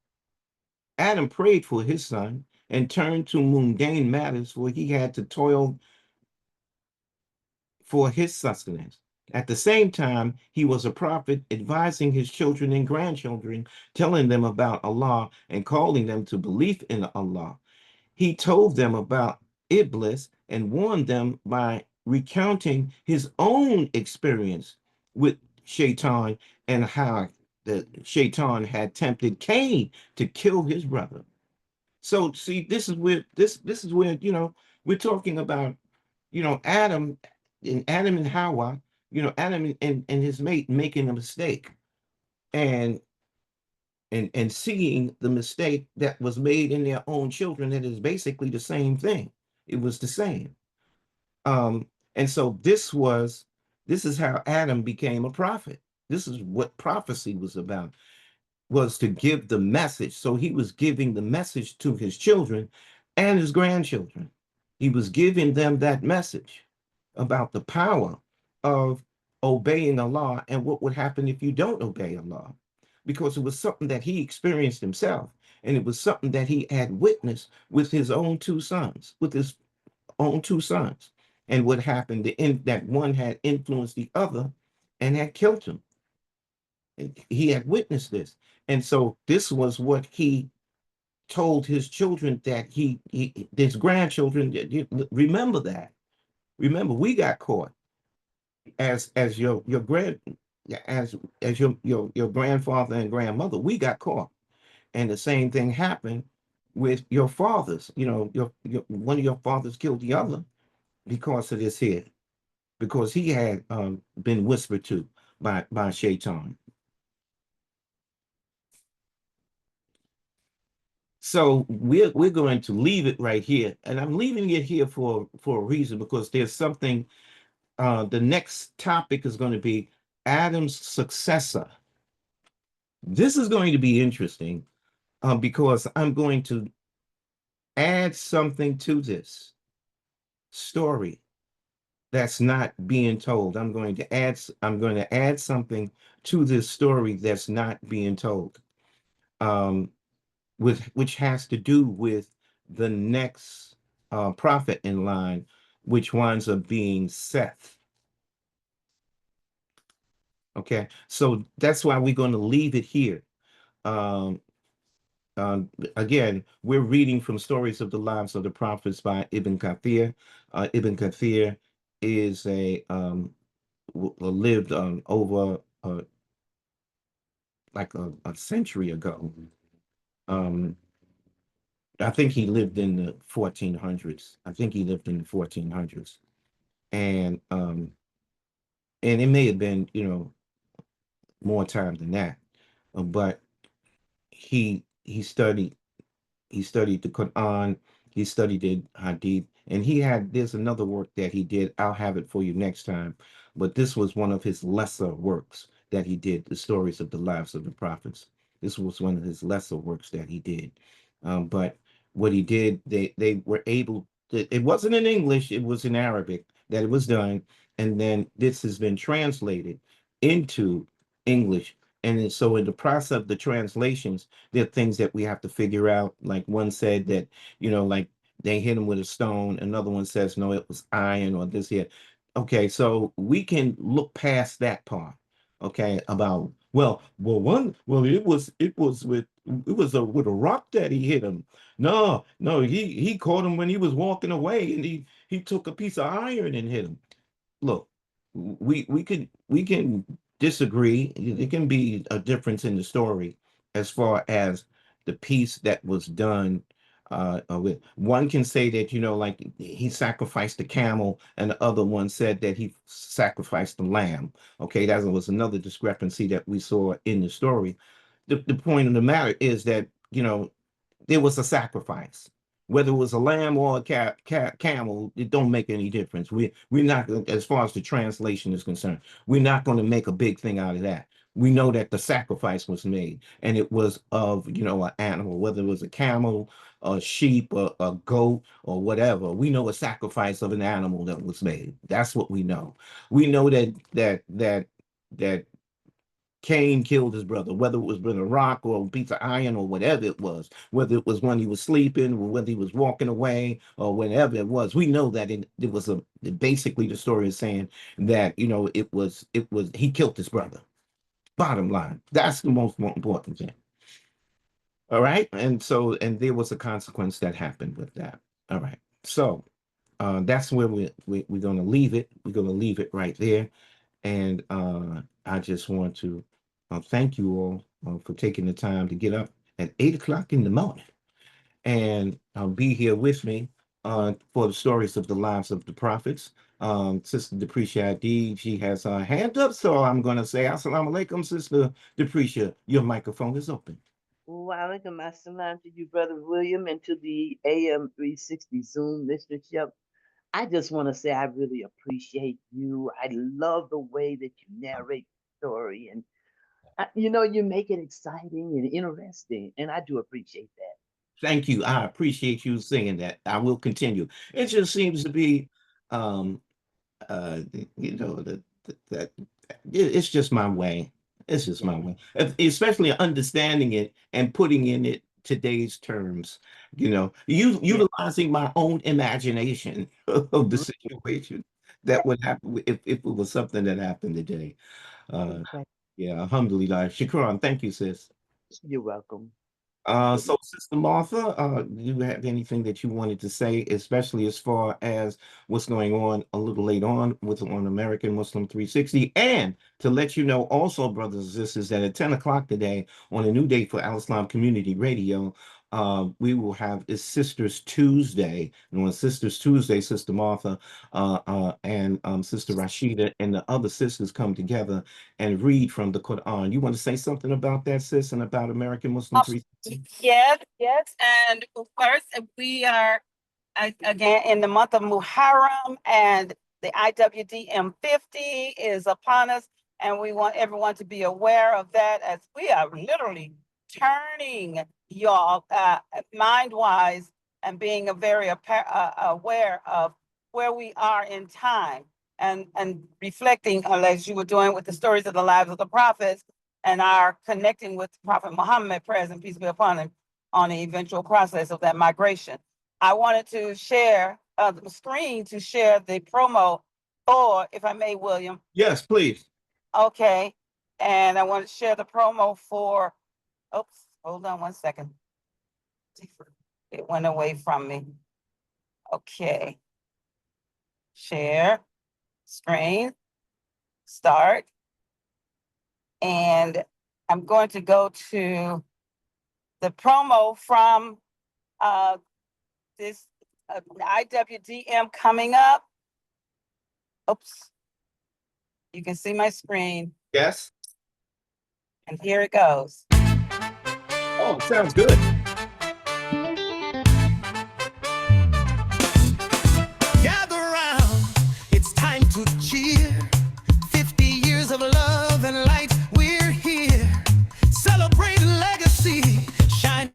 Speaker 1: Adam prayed for his son and turned to mundane matters, for he had to toil for his sustenance. At the same time, he was a prophet advising his children and grandchildren, telling them about Allah and calling them to belief in Allah. He told them about Iblis and warned them by recounting his own experience with Shaitan and how the Shaitan had tempted Cain to kill his brother. So see, this is where we're talking about Adam and Hawa, Adam and his mate making a mistake and and seeing the mistake that was made in their own children. That is basically the same thing. It was the same. Um, and so this is how Adam became a prophet. This is what prophecy was about, was to give the message. So he was giving the message to his children and his grandchildren. He was giving them that message about the power of obeying Allah and what would happen if you don't obey Allah. Because it was something that he experienced himself, and it was something that he had witnessed with his own two sons, and what happened, that one had influenced the other and had killed him. He had witnessed this. And so this was what he told his children, that his grandchildren, remember that. Remember, we got caught as your grand as your grandfather and grandmother. We got caught, and the same thing happened with your fathers. You know, your one of your fathers killed the other because of this here, because he had been whispered to by Shaitan. So we're going to leave it right here, and I'm leaving it here for a reason because there's something. The next topic is going to be Adam's successor. This is going to be interesting because I'm going to add something to this story that's not being told. I'm going to add something to this story that's not being told. Um, with which has to do with the next prophet in line, which winds up being Seth. Okay, so that's why we're going to leave it here. Um, Again, we're reading from Stories of the Lives of the Prophets by Ibn Kathir. Ibn Kathir is lived over like a century ago. Um, I think he lived in the 1400s. I think he lived in the 1400s, and it may have been more time than that, but he studied he studied the Quran, he studied the Hadith, and there's another work that he did. I'll have it for you next time. But this was one of his lesser works that he did, the stories of the lives of the prophets. This was one of his lesser works that he did. But what he did, they were able it wasn't in English, it was in Arabic that it was done. And then this has been translated into English. And so in the process of the translations, there are things that we have to figure out. Like one said that, like they hit him with a stone. Another one says, no, it was iron or this here. Okay, so we can look past that part. Okay, about it was with a rock that he hit him. No, no, he caught him when he was walking away, and he took a piece of iron and hit him. Look, we can disagree. It can be a difference in the story as far as the piece that was done. With one can say that like he sacrificed the camel, and the other one said that he sacrificed the lamb. Okay, that was another discrepancy that we saw in the story. The point of the matter is that there was a sacrifice. Whether it was a lamb or a camel, it don't make any difference. We're not, as far as the translation is concerned, we're not going to make a big thing out of that. We know that the sacrifice was made, and it was of an animal, whether it was a camel, a sheep, a goat, or whatever. We know a sacrifice of an animal that was made. That's what we know. We know that Cain killed his brother, whether it was with a rock or a piece of iron or whatever it was, whether it was when he was sleeping or whether he was walking away or whatever it was. We know that it was basically the story is saying that it was he killed his brother. Bottom line, that's the most important thing. All right, and there was a consequence that happened with that. All right, so that's where we're going to leave it. We're going to leave it right there. And I just want to thank you all for taking the time to get up at 8 o'clock in the morning and be here with me for the stories of the lives of the prophets. Sister Deprecia D, she has her hand up, so I'm going to say Assalamu alaikum, Sister Deprecia. Your microphone is open.
Speaker 2: Walaikum assalam to you, Brother William, and to the AM 360 Zoom listenership. I just want to say I really appreciate you. I love the way that you narrate the story, and you make it exciting and interesting, and I do appreciate that.
Speaker 1: Thank you. I appreciate you saying that. I will continue. It just seems to be um, uh that it's just my way. It's just
Speaker 2: Yeah,
Speaker 1: my way, especially understanding it and putting in it today's terms,
Speaker 2: yeah,
Speaker 1: utilizing my own imagination of the
Speaker 2: mhm,
Speaker 1: situation that would happen if it was something that happened today. uh
Speaker 2: exactly.
Speaker 1: yeah, alhamdulillah, shukran, thank you, sis.
Speaker 2: You're welcome.
Speaker 1: So, Sister Martha, do you have anything that you wanted to say, especially as far as what's going on a little late on with on American Muslim 360? And to let you know also, brothers and sisters, that at 10 o'clock today on a new day for Al Islam Community Radio, we will have is Sisters Tuesday. And on Sisters Tuesday, Sister Martha and Sister Rashida and the other sisters come together and read from the Quran. You want to say something about that, sis, and about American Muslim 360?
Speaker 3: Yes, yes. And first, we are again in the month of Muharram, and the IWDM 50 is upon us. And we want everyone to be aware of that as we are literally turning y'all mind wise and being very aware of where we are in time and reflecting, as you were doing with the stories of the lives of the prophets and our connecting with Prophet Muhammad, prayers and peace be upon him, on the eventual process of that migration. I wanted to share the screen to share the promo for, if I may, William.
Speaker 1: Yes, please.
Speaker 3: Okay. And I want to share the promo for, oops, hold on one second. It went away from me. Okay. Share, screen, start. And I'm going to go to the promo from this IWDM coming up. Oops. You can see my screen.
Speaker 1: Yes.
Speaker 3: And here it goes.
Speaker 1: Oh, sounds good.
Speaker 4: Gather round, it's time to cheer. 50 years of love and light, we're here. Celebrating legacy, shine.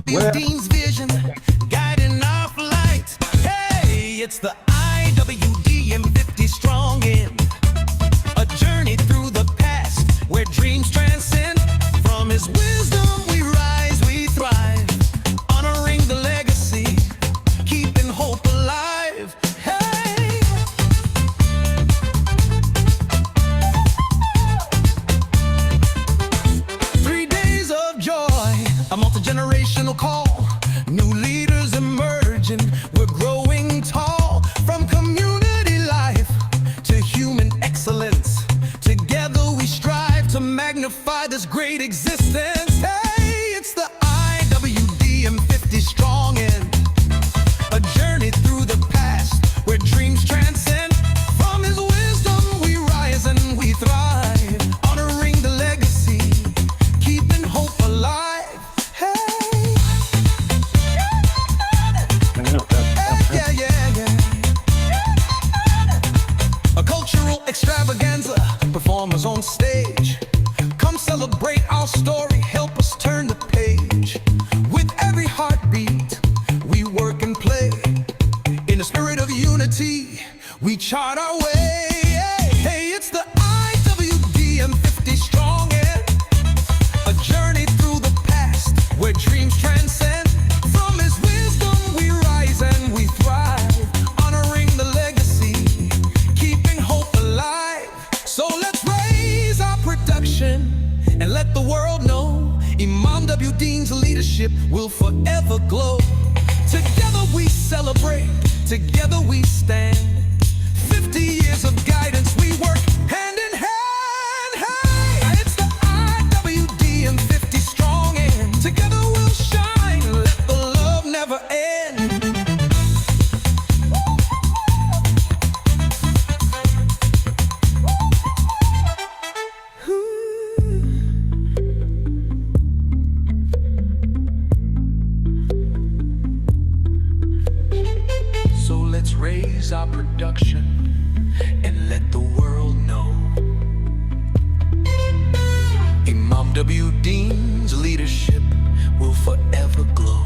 Speaker 4: Dean's vision, guiding our flight. Hey, it's the IWDM 50 strong in. A journey through the past where dreams transcend. From his wisdom we rise, we thrive. Honoring the legacy, keeping hope alive. Hey. 3 days of joy, a multi-generational call. New leaders emerging, we're growing tall. From community life to human excellence, together we strive to magnify this great existence. Hey, it's the IWDM 50 strong in. A journey through the past where dreams transcend. From his wisdom we rise and we thrive. Honoring the legacy, keeping hope alive. Hey. Yeah, yeah, yeah. A cultural extravaganza, performers on stage. Come celebrate our story, help us turn the page. With every heartbeat, we work and play. In the spirit of unity, we chart our way. Hey, it's the IWDM 50 strong in. A journey through the past where dreams transcend. From his wisdom we rise and we thrive. Honoring the legacy, keeping hope alive. So let's raise our production and let the world know Imam W. Dean's leadership will forever glow. Together we celebrate, together we stand. 50 years of guidance, we work hand in hand. Hey, it's the IWDM 50 strong in. Together we'll shine, let the love never end. So let's raise our production and let the world know Imam W. Dean's leadership will forever glow.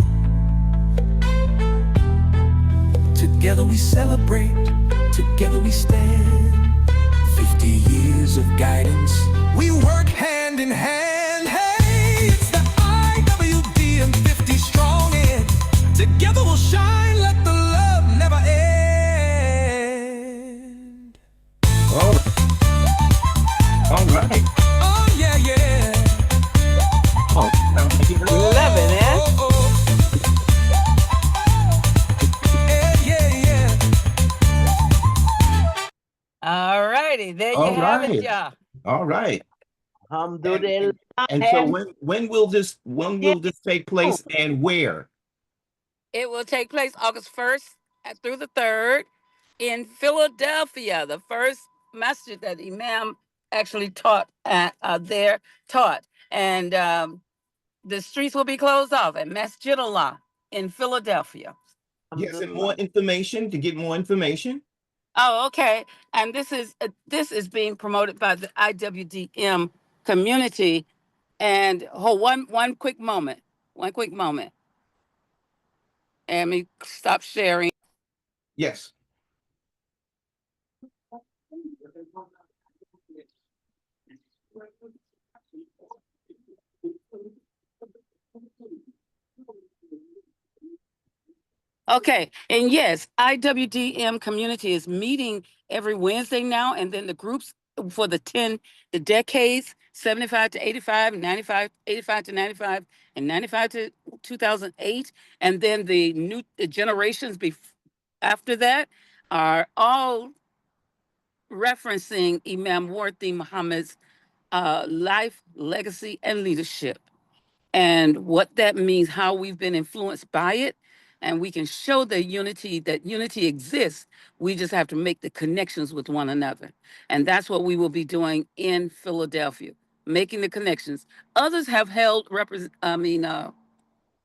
Speaker 4: Together we celebrate, together we stand. 50 years of guidance, we work hand in hand. Hey, it's the IWDM 50 strong in. Together we'll shine, let the love never end.
Speaker 1: All right.
Speaker 4: Oh yeah, yeah.
Speaker 1: Oh, ahead.
Speaker 3: Yeah.
Speaker 1: All right.
Speaker 2: Alhamdulillah.
Speaker 1: And so when will this take place and where?
Speaker 3: It will take place August 1st through the 3rd in Philadelphia, the first masjid that Imam actually taught at there taught. And the streets will be closed off at Masjid Allah in Philadelphia.
Speaker 1: Yes, and more information to get more information.
Speaker 3: Oh, okay. And this is being promoted by the IWDM community. And hold one quick moment. One quick moment. And let me stop sharing.
Speaker 1: Yes.
Speaker 3: Okay, and yes, IWDM community is meeting every Wednesday now, and then the groups for the decades, 75 to 85, 95, 85 to 95, and 95 to 2008, and then the generations after that are all referencing Imam Warthi Muhammad's life, legacy, and leadership, and what that means, how we've been influenced by it. And we can show that unity exists. We just have to make the connections with one another. And that's what we will be doing in Philadelphia, making the connections. Others have held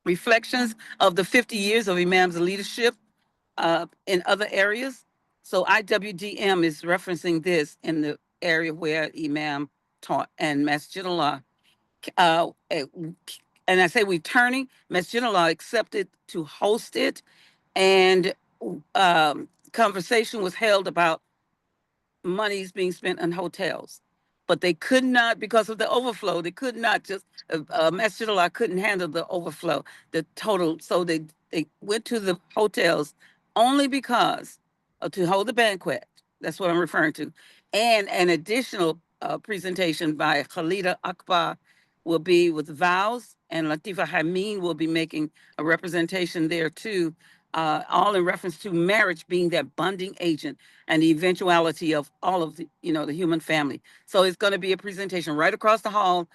Speaker 3: reflections of the 50 years of Imam's leadership in other areas. So IWDM is referencing this in the area where Imam taught, and Masjid Allah uh, eh, and I say we're turning. Masjid Allah accepted to host it, and conversation was held about monies being spent on hotels, but they could not, because of the overflow. They could not just Masjid Allah couldn't handle the overflow, the total. So they went to the hotels only because to hold the banquet. That's what I'm referring to, and an additional presentation by Khalida Akbar will be with vows, and Latifa Hameen will be making a representation there too, all in reference to marriage being that bonding agent and the eventuality of all of the human family. So it's going to be a presentation right across the hall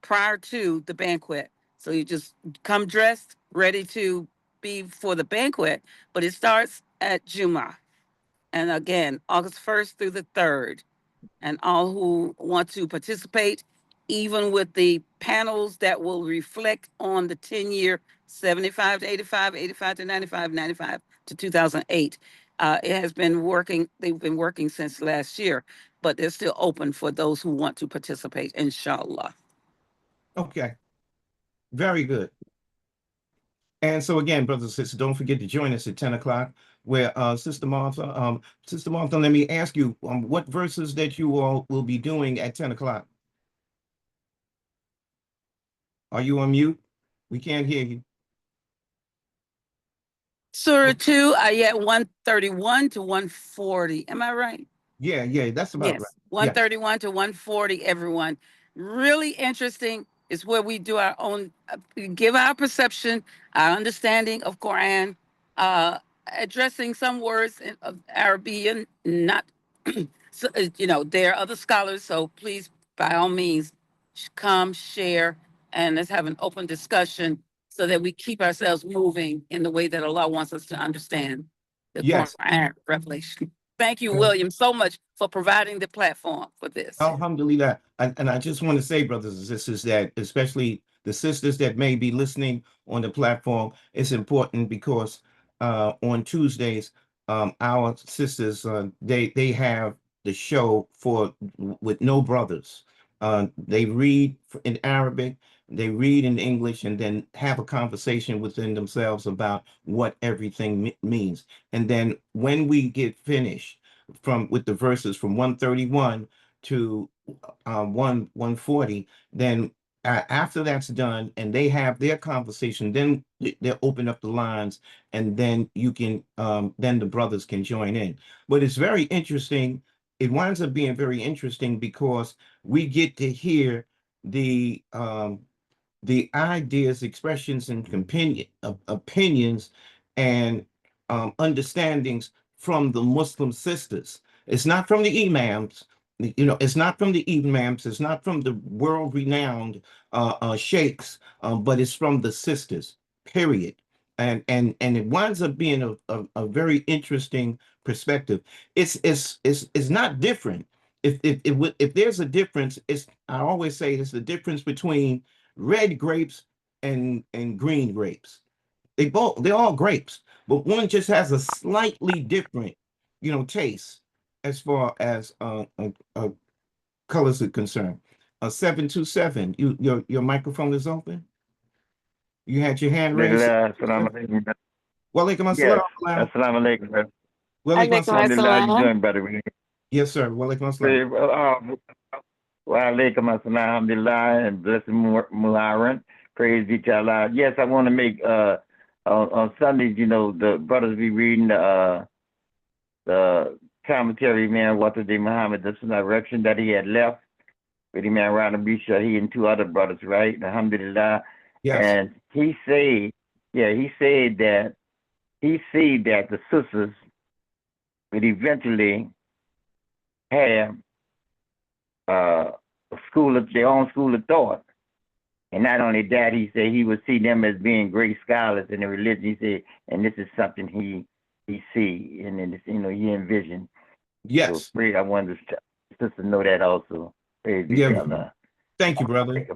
Speaker 3: prior to the banquet. So you just come dressed, ready to be for the banquet, but it starts at Juma. And again, August 1st through the 3rd. And all who want to participate, even with the panels that will reflect on the 10-year 75 to 85, 85 to 95, 95 to 2008. It has been working, they've been working since last year, but they're still open for those who want to participate, inshallah.
Speaker 1: Okay. Very good. And so again, brothers and sisters, don't forget to join us at 10 o'clock, where Sister Martha, let me ask you, what verses that you all will be doing at 10 o'clock? Are you on mute? We can't hear you.
Speaker 3: Surah 2, ayat 131 to 140. Am I right?
Speaker 1: Yeah, that's about
Speaker 3: Yes,
Speaker 1: right.
Speaker 3: 131 to 140, everyone. Really interesting is where we do our own, give our perception, our understanding of Quran, addressing some words of Arabian, not, so, there are other scholars, so please, by all means, come, share, and let's have an open discussion so that we keep ourselves moving in the way that Allah wants us to understand the
Speaker 1: Yes.
Speaker 3: Quran revelation. Thank you, William, so much for providing the platform for this.
Speaker 1: Alhamdulillah. And I just want to say, brothers and sisters, that especially the sisters that may be listening on the platform, it's important because on Tuesdays, our sisters, they have the show with no brothers. They read in Arabic, they read in English, and then have a conversation within themselves about what everything means. And then when we get finished with the verses from 131 to 140, then after that's done and they have their conversation, then they'll open up the lines, and then then the brothers can join in. But it's very interesting. It winds up being very interesting because we get to hear the ideas, expressions, and opinions and understandings from the Muslim sisters. It's not from the imams, It's not from the imams, it's not from the world-renowned sheikhs, but it's from the sisters, period. And it winds up being a very interesting perspective. It's not different. If there's a difference, I always say it's the difference between red grapes and green grapes. They're all grapes, but one just has a slightly different, taste as far as colors are concerned. 727, your microphone is open. You had your hand raised.
Speaker 5: Assalamu alaikum.
Speaker 1: Walaikum
Speaker 5: Yes,
Speaker 1: assalam.
Speaker 5: assalamu alaikum, brother.
Speaker 1: Walaikum
Speaker 3: Alaikum
Speaker 1: assalam.
Speaker 5: Alhamdulillah, how you
Speaker 3: assalam.
Speaker 5: doing, brother?
Speaker 1: Yes, sir. Walaikum assalam.
Speaker 5: Say, wa alaikum assalam, alhamdulillah, and blessed Muharram. Praise be to Allah. Yes, I want to make, on Sundays, the brothers be reading the commentary, man, what did Muhammad, this direction that he had left with him, man, Rana Bisha, he and two other brothers, right? Alhamdulillah.
Speaker 1: Yes.
Speaker 5: And he said that he said that the sisters would eventually have a their own school of thought. And not only that, he said he would see them as being great scholars in the religion. He said, and this is something he see and then he envisioned.
Speaker 1: Yes.
Speaker 5: So I wanted the sister know that also. Praise be
Speaker 1: Yeah.
Speaker 5: to Allah.
Speaker 1: Thank you, brother.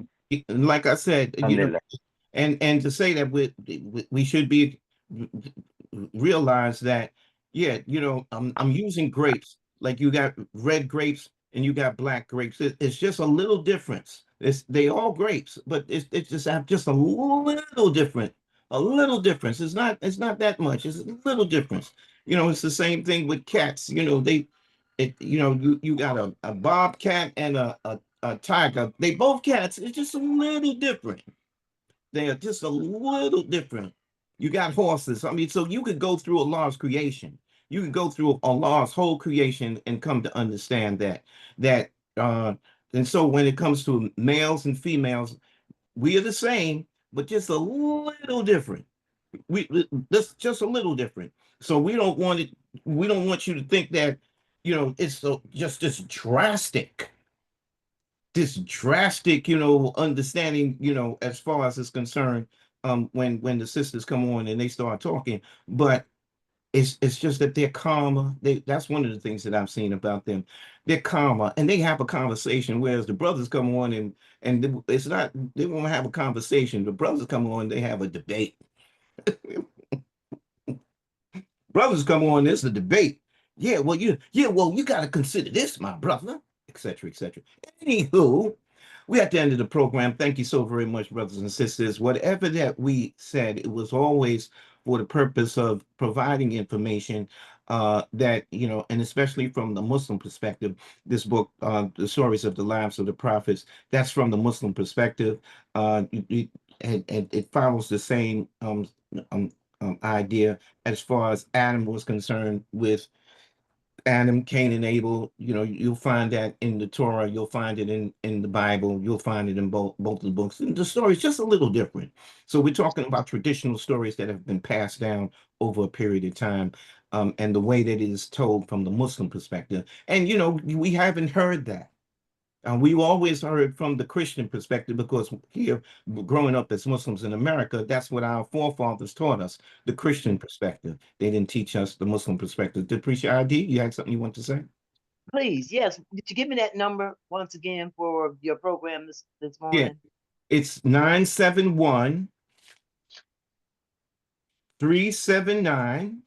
Speaker 1: Like I said,
Speaker 5: Alhamdulillah.
Speaker 1: and to say that we should be realize that, yeah, I'm using grapes, like you got red grapes and you got black grapes. It's just a little difference. They all grapes, but it's just have just a little different, a little difference. It's not that much. It's a little difference. It's the same thing with cats. You got a bobcat and a tiger. They both cats. It's just a little different. They are just a little different. You got horses. I mean, so you could go through Allah's creation. You could go through Allah's whole creation and come to understand that and so when it comes to males and females, we are the same, but just a little different. That's just a little different. So we don't want you to think that, it's just this drastic, understanding, as far as it's concerned, when the sisters come on and they start talking, but it's just that they're calmer. That's one of the things that I've seen about them. They're calmer and they have a conversation, whereas the brothers come on and it's not, they won't have a conversation. The brothers come on, they have a debate. Brothers come on, there's a debate. Well, you got to consider this, my brother, etc., etc. Anywho, we're at the end of the program. Thank you so very much, brothers and sisters. Whatever that we said, it was always for the purpose of providing information that, and especially from the Muslim perspective, this book, The Stories of the Lives of the Prophets, that's from the Muslim perspective. And it follows the same idea as far as Adam was concerned with Adam, Cain, and Abel. You'll find that in the Torah, you'll find it in the Bible, you'll find it in both of the books. And the story is just a little different. So we're talking about traditional stories that have been passed down over a period of time, and the way that it is told from the Muslim perspective. And we haven't heard that. We've always heard from the Christian perspective because here, growing up as Muslims in America, that's what our forefathers taught us, the Christian perspective. They didn't teach us the Muslim perspective. Depreciate ID, you had something you want to say?
Speaker 2: Please, yes. Did you give me that number once again for your program this
Speaker 1: Yeah,
Speaker 2: morning?
Speaker 1: it's 971 379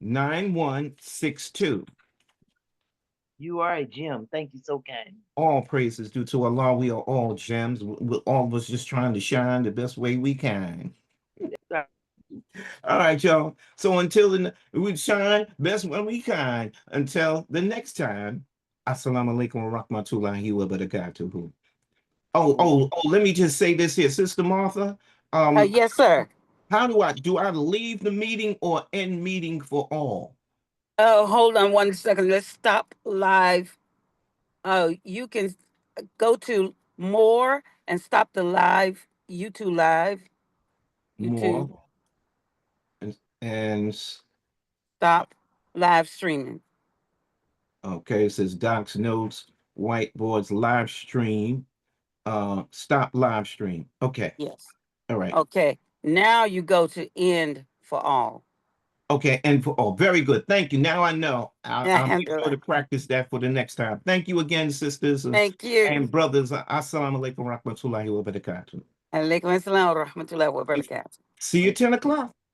Speaker 1: 9162.
Speaker 2: You are a gem. Thank you so kind.
Speaker 1: All praises due to Allah. We are all gems. We're all of us just trying to shine the best way we can.
Speaker 2: Right.
Speaker 1: All right, y'all. So until we shine best when we can. Until the next time. Assalamu alaikum wa rahmatullahi wa barakatuhu. Oh, let me just say this here, Sister Martha.
Speaker 3: Yes, sir.
Speaker 1: How do I leave the meeting or end meeting for all?
Speaker 3: Oh, hold on 1 second. Let's stop live. You can go to more and stop the live, YouTube live. YouTube,
Speaker 1: More and
Speaker 3: stop live streaming.
Speaker 1: Okay, it says docs, notes, whiteboards, live stream, stop live stream. Okay,
Speaker 3: Yes.
Speaker 1: all right.
Speaker 3: Okay. Now you go to end for all.
Speaker 1: Okay, and for oh, very good. Thank you. Now I know. I'll make sure
Speaker 3: Alhamdulillah.
Speaker 1: to practice that for the next time. Thank you again, sisters
Speaker 3: Thank you.
Speaker 1: and brothers. Assalamu alaikum warahmatullahi wabarakatuh.
Speaker 3: Alaikum assalam wa rahmatullahi wa barakatuh.
Speaker 1: See you 10 o'clock.